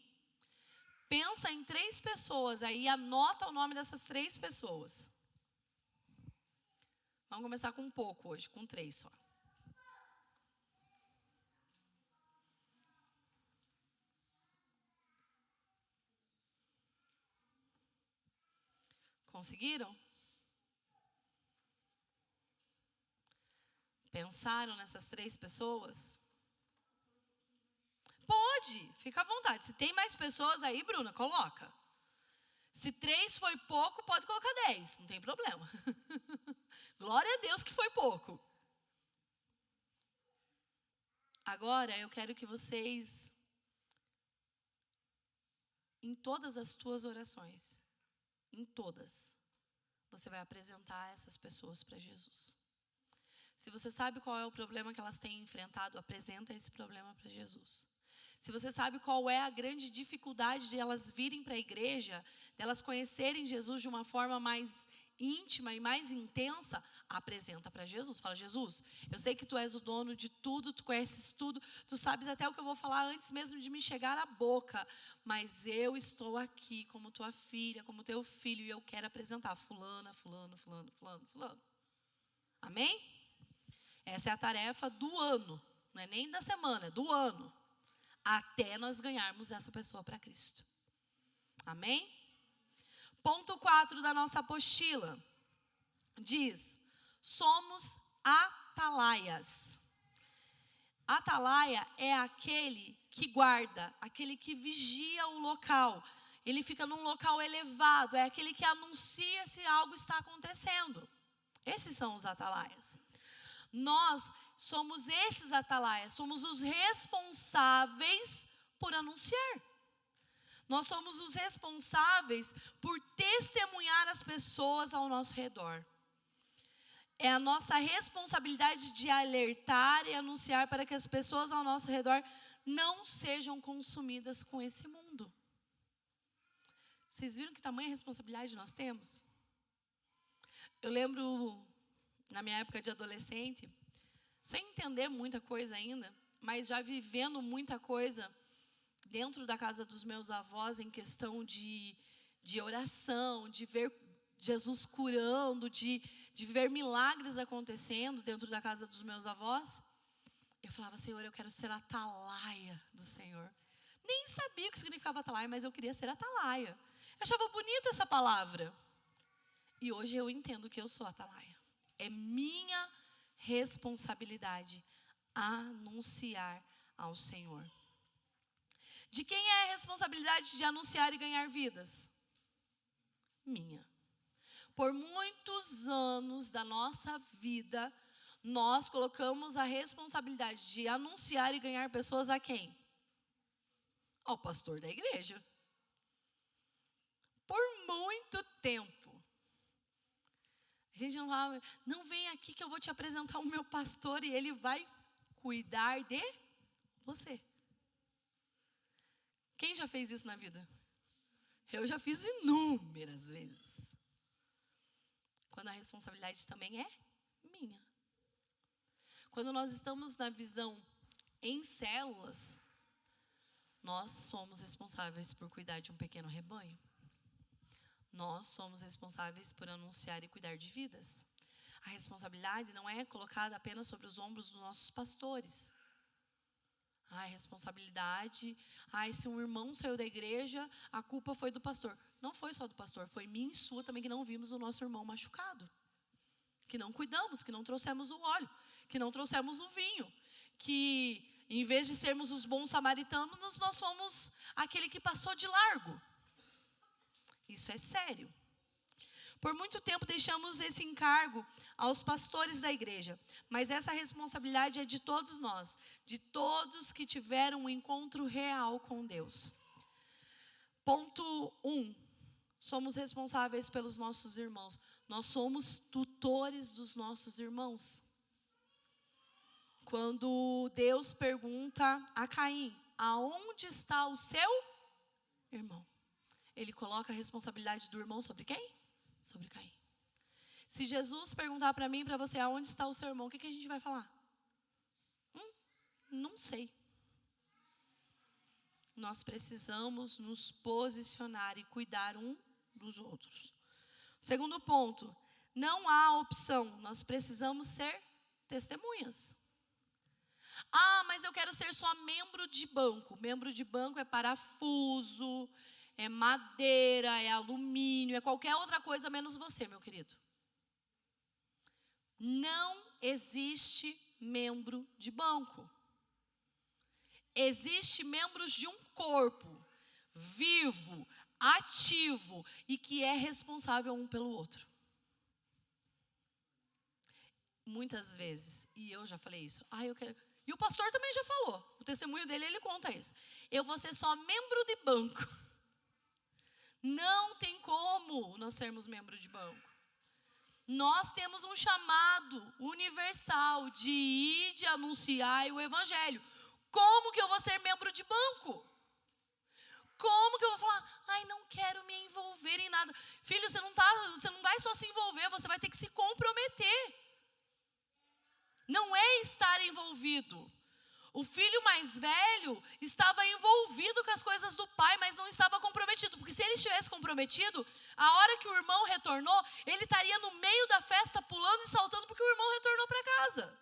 Pensa em 3 pessoas aí, anota o nome dessas 3 pessoas. Vamos começar com um pouco hoje, com 3 só. Conseguiram? Pensaram nessas 3 pessoas? Pode, fica à vontade. Se tem mais pessoas aí, Bruna, coloca. Se 3 foi pouco, pode colocar 10, não tem problema. Glória a Deus que foi pouco. Agora eu quero que vocês, em todas as tuas orações, em todas, você vai apresentar essas pessoas para Jesus. Se você sabe qual é o problema que elas têm enfrentado, apresenta esse problema para Jesus. Se você sabe qual é a grande dificuldade de elas virem para a igreja, de elas conhecerem Jesus de uma forma mais íntima e mais intensa, apresenta para Jesus. Fala: Jesus, eu sei que tu és o dono de tudo, tu conheces tudo, tu sabes até o que eu vou falar antes mesmo de me chegar à boca, mas eu estou aqui como tua filha, como teu filho, e eu quero apresentar fulana, fulano, fulano, fulano, fulano. Amém? Essa é a tarefa do ano, não é nem da semana, é do ano, até nós ganharmos essa pessoa para Cristo. Amém? Ponto 4 da nossa apostila diz: somos atalaias. Atalaia é aquele que guarda, aquele que vigia o local. Ele fica num local elevado, é aquele que anuncia se algo está acontecendo. Esses são os atalaias. Nós somos esses atalaias, somos os responsáveis por anunciar. Nós somos os responsáveis por testemunhar as pessoas ao nosso redor. É a nossa responsabilidade de alertar e anunciar para que as pessoas ao nosso redor não sejam consumidas com esse mundo. Vocês viram que tamanha responsabilidade nós temos? Eu lembro, na minha época de adolescente, sem entender muita coisa ainda, mas já vivendo muita coisa dentro da casa dos meus avós em questão de oração, de ver Jesus curando, de ver milagres acontecendo dentro da casa dos meus avós. Eu falava: Senhor, eu quero ser atalaia do Senhor. Nem sabia o que significava atalaia, mas eu queria ser atalaia. Eu achava bonita essa palavra. E hoje eu entendo que eu sou atalaia. É minha responsabilidade anunciar ao Senhor. De quem é a responsabilidade de anunciar e ganhar vidas? Minha. Por muitos anos da nossa vida, nós colocamos a responsabilidade de anunciar e ganhar pessoas a quem? Ao pastor da igreja. Por muito tempo. A gente não fala, não vem aqui que eu vou te apresentar o meu pastor e ele vai cuidar de você. Quem já fez isso na vida? Eu já fiz inúmeras vezes. Quando a responsabilidade também é minha. Quando nós estamos na visão em células, nós somos responsáveis por cuidar de um pequeno rebanho. Nós somos responsáveis por anunciar e cuidar de vidas. A responsabilidade não é colocada apenas sobre os ombros dos nossos pastores. A responsabilidade, se um irmão saiu da igreja, a culpa foi do pastor. Não foi só do pastor, foi minha e sua também que não vimos o nosso irmão machucado. Que não cuidamos, que não trouxemos o óleo, que não trouxemos o vinho. Que em vez de sermos os bons samaritanos, nós somos aquele que passou de largo. Isso é sério. Por muito tempo deixamos esse encargo aos pastores da igreja, mas essa responsabilidade é de todos nós, de todos que tiveram um encontro real com Deus. Ponto 1. Somos responsáveis pelos nossos irmãos. Nós somos tutores dos nossos irmãos. Quando Deus pergunta a Caim, aonde está o seu irmão? Ele coloca a responsabilidade do irmão sobre quem? Sobre Caim. Se Jesus perguntar para mim e para você, aonde está o seu irmão, o que a gente vai falar? Não sei. Nós precisamos nos posicionar e cuidar um dos outros. Segundo ponto, não há opção, nós precisamos ser testemunhas. Mas eu quero ser só membro de banco. Membro de banco é parafuso, é madeira, é alumínio, é qualquer outra coisa menos você, meu querido. Não existe membro de banco. Existe membros de um corpo vivo, ativo e que é responsável um pelo outro. Muitas vezes, e eu já falei isso, eu quero... E o pastor também já falou, o testemunho dele, ele conta isso. Eu vou ser só membro de banco. Não tem como nós sermos membro de banco. Nós temos um chamado universal de ir, de anunciar o evangelho. Como que eu vou ser membro de banco? Como que eu vou falar, não quero me envolver em nada? Filho, você não vai só se envolver, você vai ter que se comprometer. Não é estar envolvido. O filho mais velho estava envolvido com as coisas do pai, mas não estava comprometido. Porque se ele estivesse comprometido, a hora que o irmão retornou, ele estaria no meio da festa pulando e saltando porque o irmão retornou para casa.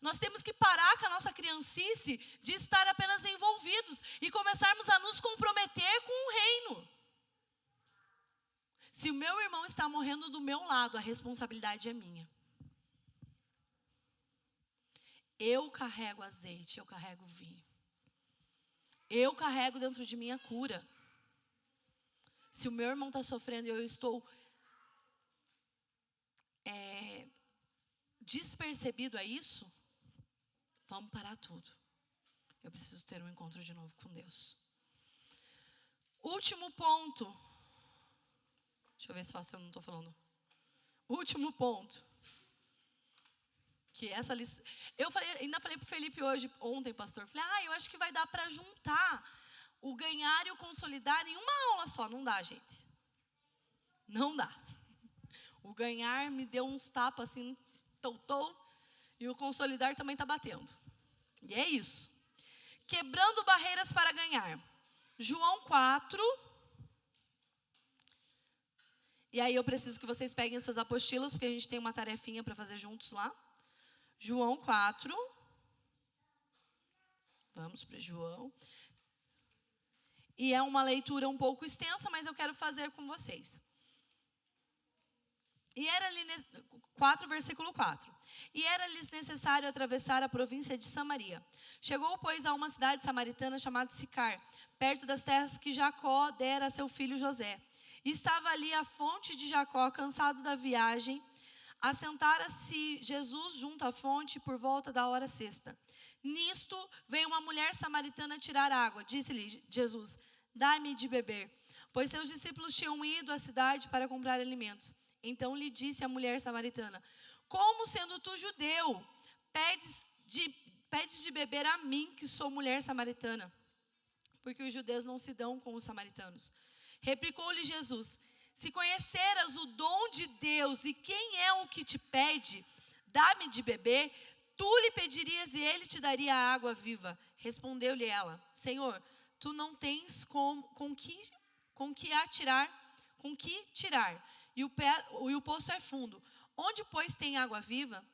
Nós temos que parar com a nossa criancice de estar apenas envolvidos e começarmos a nos comprometer com o reino. Se o meu irmão está morrendo do meu lado, a responsabilidade é minha. Eu carrego azeite, eu carrego vinho. Eu carrego dentro de mim a cura. Se o meu irmão está sofrendo e eu estou despercebido a isso, vamos parar tudo. Eu preciso ter um encontro de novo com Deus. Último ponto. Deixa eu ver se eu não estou falando. Último ponto. Que essa lição, ainda falei para o Felipe ontem, pastor, falei, eu acho que vai dar para juntar o ganhar e o consolidar em uma aula só. Não dá, gente. Não dá. O ganhar me deu uns tapas assim, e o consolidar também está batendo. E é isso. Quebrando barreiras para ganhar. João 4. E aí eu preciso que vocês peguem as suas apostilas, porque a gente tem uma tarefinha para fazer juntos lá. João 4. Vamos para João. E é uma leitura um pouco extensa, mas eu quero fazer com vocês. E era-lhe 4, versículo 4. E era-lhes necessário atravessar a província de Samaria. Chegou, pois, a uma cidade samaritana chamada Sicar, perto das terras que Jacó dera a seu filho José. E estava ali a fonte de Jacó, cansado da viagem. Assentara-se Jesus junto à fonte por volta da hora sexta. Nisto veio uma mulher samaritana tirar água. Disse-lhe Jesus: dá-me de beber. Pois seus discípulos tinham ido à cidade para comprar alimentos. Então lhe disse a mulher samaritana: como sendo tu judeu, pedes de beber a mim, que sou mulher samaritana? Porque os judeus não se dão com os samaritanos. Replicou-lhe Jesus: se conheceras o dom de Deus e quem é o que te pede, dá-me de beber, tu lhe pedirias e ele te daria a água viva. Respondeu-lhe ela: Senhor, tu não tens com que tirar, e o poço é fundo. Onde, pois, tem água viva?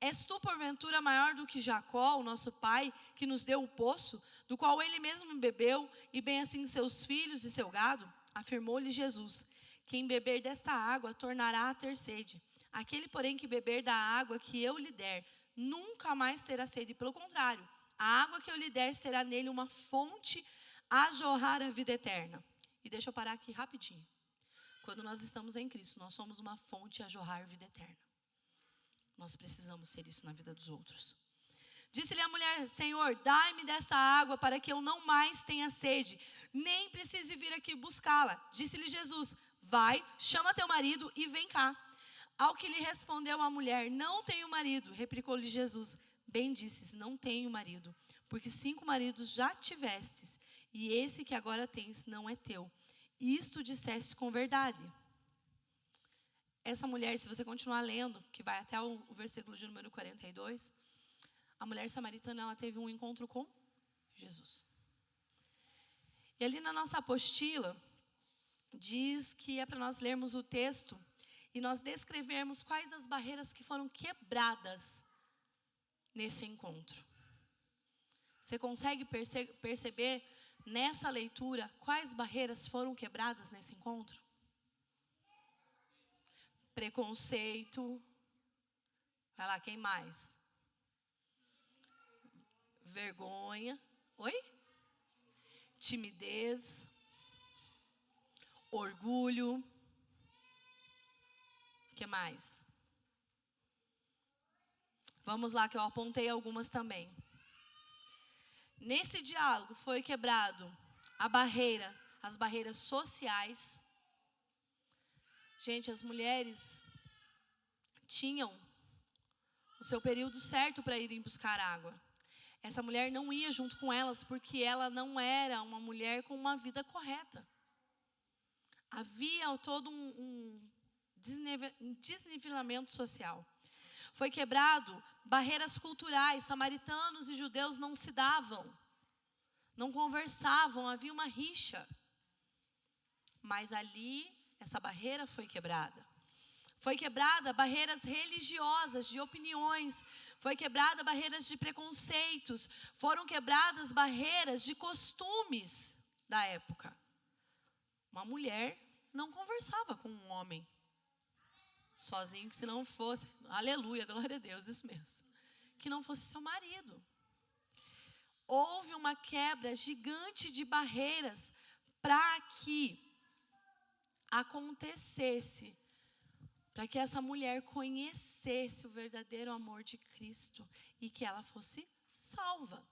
És tu, porventura, maior do que Jacó, o nosso pai, que nos deu o poço, do qual ele mesmo bebeu, e bem assim seus filhos e seu gado? Afirmou-lhe Jesus: quem beber desta água tornará a ter sede. Aquele, porém, que beber da água que eu lhe der, nunca mais terá sede. Pelo contrário, a água que eu lhe der será nele uma fonte a jorrar a vida eterna. E deixa eu parar aqui rapidinho. Quando nós estamos em Cristo, nós somos uma fonte a jorrar a vida eterna. Nós precisamos ser isso na vida dos outros. Disse-lhe a mulher: Senhor, dai-me dessa água para que eu não mais tenha sede, nem precise vir aqui buscá-la. Disse-lhe Jesus: vai, chama teu marido e vem cá. Ao que lhe respondeu a mulher: não tenho marido. Replicou-lhe Jesus: bem disses, não tenho marido, porque 5 maridos já tivestes, e esse que agora tens não é teu. Isto disseste com verdade. Essa mulher, se você continuar lendo, que vai até o versículo de número 42, a mulher samaritana, ela teve um encontro com Jesus. E ali na nossa apostila, diz que é para nós lermos o texto e nós descrevermos quais as barreiras que foram quebradas nesse encontro. Você consegue perceber nessa leitura quais barreiras foram quebradas nesse encontro? Preconceito. Vai lá, quem mais? Vergonha. Oi? Timidez. Orgulho. O que mais? Vamos lá, que eu apontei algumas também. Nesse diálogo foi quebrado as barreiras sociais. Gente, as mulheres tinham o seu período certo para irem buscar água. Essa mulher não ia junto com elas porque ela não era uma mulher com uma vida correta. Havia todo um desnivelamento social. Foi quebrado barreiras culturais. Samaritanos e judeus não se davam, não conversavam, havia uma rixa. Mas ali, essa barreira foi quebrada. Foi quebrada barreiras religiosas, de opiniões. Foi quebrada barreiras de preconceitos. Foram quebradas barreiras de costumes da época. Uma mulher não conversava com um homem sozinho, que se não fosse, aleluia, glória a Deus, isso mesmo, que não fosse seu marido. Houve uma quebra gigante de barreiras para que acontecesse, para que essa mulher conhecesse o verdadeiro amor de Cristo e que ela fosse salva.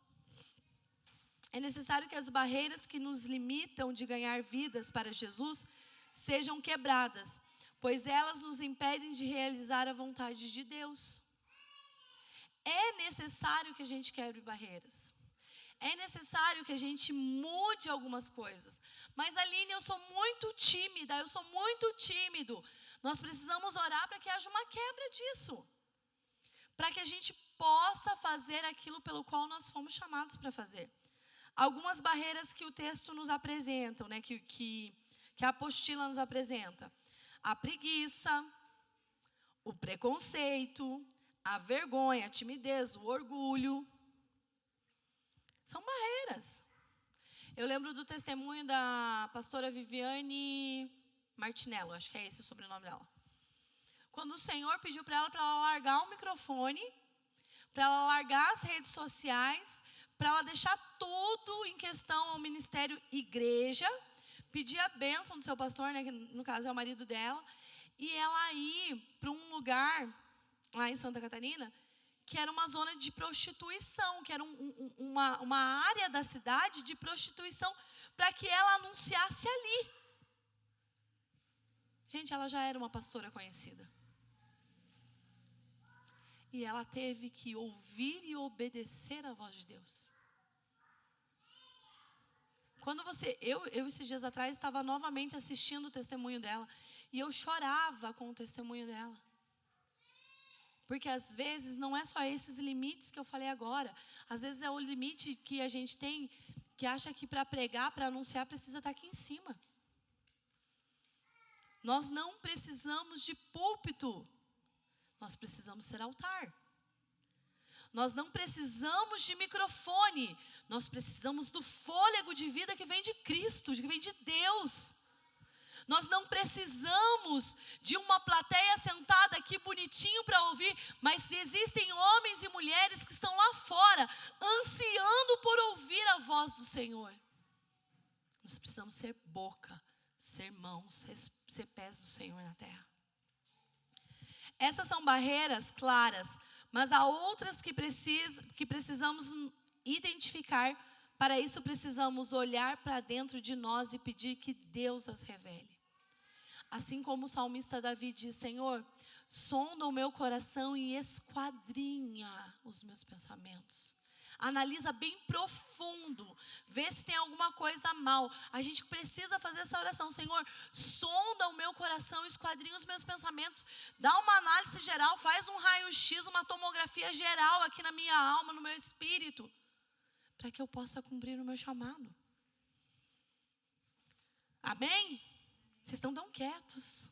É necessário que as barreiras que nos limitam de ganhar vidas para Jesus sejam quebradas, pois elas nos impedem de realizar a vontade de Deus. É necessário que a gente quebre barreiras. É necessário que a gente mude algumas coisas. Mas, Aline, eu sou muito tímida, eu sou muito tímido. Nós precisamos orar para que haja uma quebra disso. Para que a gente possa fazer aquilo pelo qual nós fomos chamados para fazer. Algumas barreiras que o texto nos apresenta, né, que a apostila nos apresenta. A preguiça, o preconceito, a vergonha, a timidez, o orgulho. São barreiras. Eu lembro do testemunho da pastora Viviane Martinello, acho que é esse o sobrenome dela. quando o Senhor pediu para ela largar o microfone, para ela largar as redes sociais, para ela deixar tudo em questão ao ministério igreja, pedir a bênção do seu pastor, né, que no caso é o marido dela, e ela ir para um lugar lá em Santa Catarina, que era uma zona de prostituição, que era uma área da cidade de prostituição, para que ela anunciasse ali. Gente, ela já era uma pastora conhecida. E ela teve que ouvir e obedecer à voz de Deus. Quando eu esses dias atrás estava novamente assistindo o testemunho dela, e eu chorava com o testemunho dela. Porque às vezes não é só esses limites que eu falei agora. Às vezes é o limite que a gente tem, que acha que para pregar, para anunciar, precisa estar aqui em cima. Nós não precisamos de púlpito. Nós precisamos ser altar. Nós não precisamos de microfone. Nós precisamos do fôlego de vida que vem de Cristo, que vem de Deus. Nós não precisamos de uma plateia sentada aqui bonitinho para ouvir, mas existem homens e mulheres que estão lá fora, ansiando por ouvir a voz do Senhor. Nós precisamos ser boca, ser mãos, ser pés do Senhor na terra. Essas são barreiras claras, mas há outras que precisamos identificar. Para isso precisamos olhar para dentro de nós e pedir que Deus as revele. Assim como o salmista Davi diz: Senhor, sonda o meu coração e esquadrinha os meus pensamentos. Analisa bem profundo, vê se tem alguma coisa mal. A gente precisa fazer essa oração: Senhor, sonda o meu coração, esquadrinha os meus pensamentos. Dá uma análise geral, faz um raio-x, uma tomografia geral aqui na minha alma, no meu espírito, para que eu possa cumprir o meu chamado. Amém? Vocês estão tão quietos.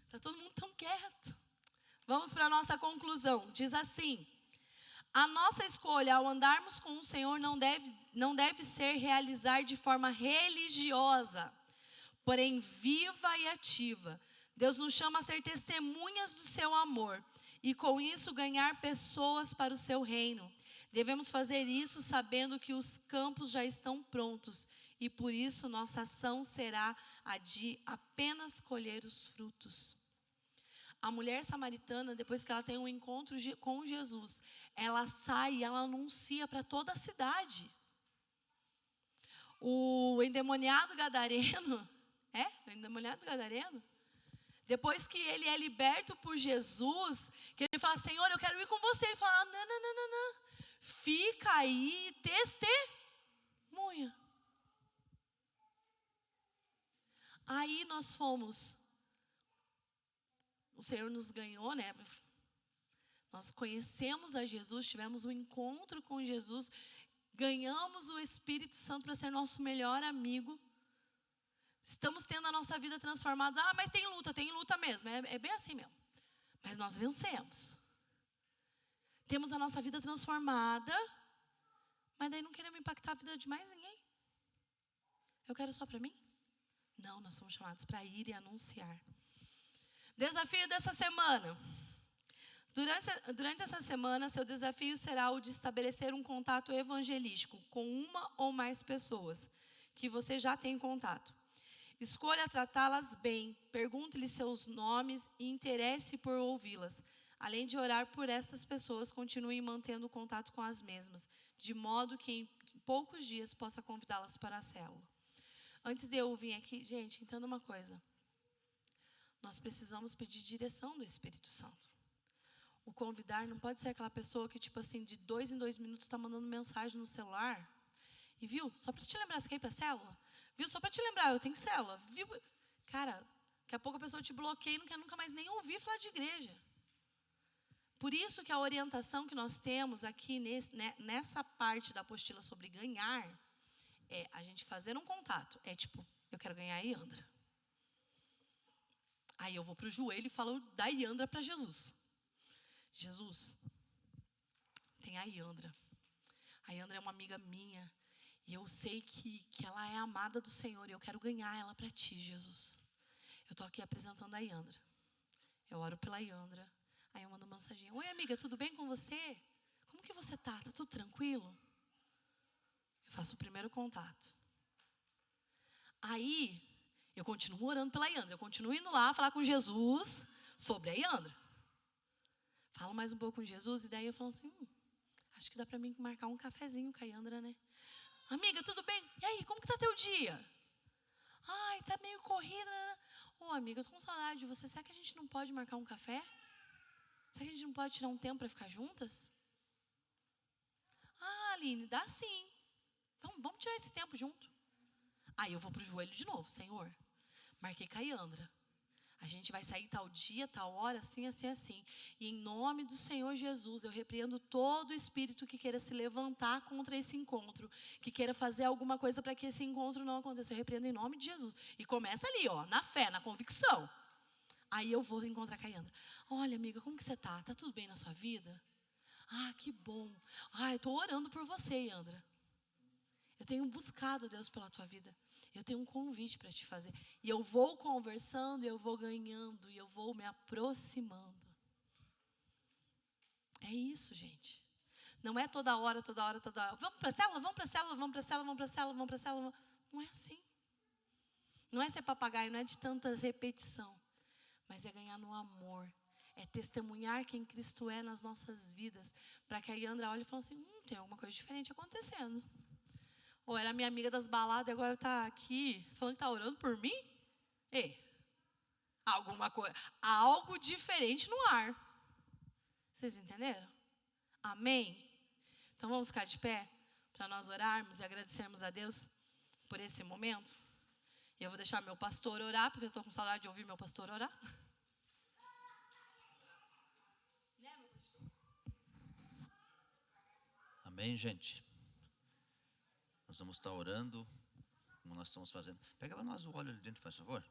Está todo mundo tão quieto. Vamos para a nossa conclusão. Diz assim: a nossa escolha ao andarmos com o Senhor não deve ser realizar de forma religiosa, porém viva e ativa. Deus nos chama a ser testemunhas do seu amor e com isso ganhar pessoas para o seu reino. Devemos fazer isso sabendo que os campos já estão prontos e por isso nossa ação será a de apenas colher os frutos. A mulher samaritana, depois que ela tem um encontro com Jesus, ela sai e ela anuncia para toda a cidade. O endemoniado gadareno, depois que ele é liberto por Jesus, que ele fala: Senhor, eu quero ir com você. Ele fala: não. Fica aí e testemunha. Aí nós fomos, o Senhor nos ganhou, né? Nós conhecemos a Jesus, tivemos um encontro com Jesus, ganhamos o Espírito Santo para ser nosso melhor amigo. Estamos tendo a nossa vida transformada. Ah, mas tem luta mesmo, é bem assim mesmo. Mas nós vencemos. Temos a nossa vida transformada, mas daí não queremos impactar a vida de mais ninguém. Eu quero só para mim? Não, nós somos chamados para ir e anunciar. Desafio dessa semana. Durante essa semana, seu desafio será o de estabelecer um contato evangelístico com uma ou mais pessoas que você já tem contato. Escolha tratá-las bem, pergunte-lhes seus nomes e interesse por ouvi-las. Além de orar por essas pessoas, continue mantendo contato com as mesmas, de modo que em poucos dias possa convidá-las para a célula. Antes de eu vir aqui, gente, entenda uma coisa. Nós precisamos pedir direção do Espírito Santo. O convidar não pode ser aquela pessoa que, tipo assim, de 2 em 2 minutos está mandando mensagem no celular. E viu, só para te lembrar, você quer ir para a célula? Viu, só para te lembrar, eu tenho célula. Viu? Cara, daqui a pouco a pessoa te bloqueia e não quer nunca mais nem ouvir falar de igreja. Por isso que a orientação que nós temos aqui nessa parte da apostila sobre ganhar, é a gente fazer um contato. É tipo, eu quero ganhar a Iandra. Aí eu vou para o joelho e falo da Iandra para Jesus. Jesus, tem a Iandra. A Iandra é uma amiga minha. E eu sei que ela é amada do Senhor. E eu quero ganhar ela para ti, Jesus. Eu estou aqui apresentando a Iandra. Eu oro pela Yandra. Aí eu mando uma mensagem. Oi, amiga, tudo bem com você? Como que você tá? Tá tudo tranquilo? Eu faço o primeiro contato. Aí, eu continuo orando pela Yandra. Eu continuo indo lá falar com Jesus sobre a Yandra. Falo mais um pouco com Jesus e daí eu falo assim, acho que dá pra mim marcar um cafezinho com a Yandra, né? Amiga, tudo bem? E aí, como que tá teu dia? Ai, tá meio corrida, né? Ô, amiga, eu tô com saudade de você. Será que a gente não pode marcar um café? Será que a gente não pode tirar um tempo para ficar juntas? Ah, Aline, dá sim. Vamos tirar esse tempo junto. Aí eu vou pro joelho de novo. Senhor, marquei com a Yandra. A gente vai sair tal dia, tal hora, assim, assim, assim. E em nome do Senhor Jesus, eu repreendo todo espírito que queira se levantar contra esse encontro, que queira fazer alguma coisa para que esse encontro não aconteça. Eu repreendo em nome de Jesus. E começa ali, ó, na fé, na convicção. Aí eu vou encontrar com a Yandra. Olha, amiga, como que você tá? Tá tudo bem na sua vida? Ah, que bom. Ah, eu estou orando por você, Yandra. Eu tenho buscado Deus pela tua vida. Eu tenho um convite para te fazer. E eu vou conversando, eu vou ganhando, e eu vou me aproximando. É isso, gente. Não é toda hora, toda hora, toda hora. Vamos para a célula, vamos para a célula, vamos para a célula, vamos para a célula, vamos para a célula. Não é assim. Não é ser papagaio, não é de tanta repetição. Mas é ganhar no amor. É testemunhar quem Cristo é nas nossas vidas. Para que a Yandra olhe e fale assim, tem alguma coisa diferente acontecendo. Ou era minha amiga das baladas e agora está aqui falando que está orando por mim? Ei, alguma coisa, algo diferente no ar. Vocês entenderam? Amém? Então vamos ficar de pé para nós orarmos e agradecermos a Deus por esse momento. E eu vou deixar meu pastor orar, porque eu estou com saudade de ouvir meu pastor orar. Amém, gente? Nós vamos estar orando, como nós estamos fazendo. Pega para nós o óleo ali dentro, faz favor.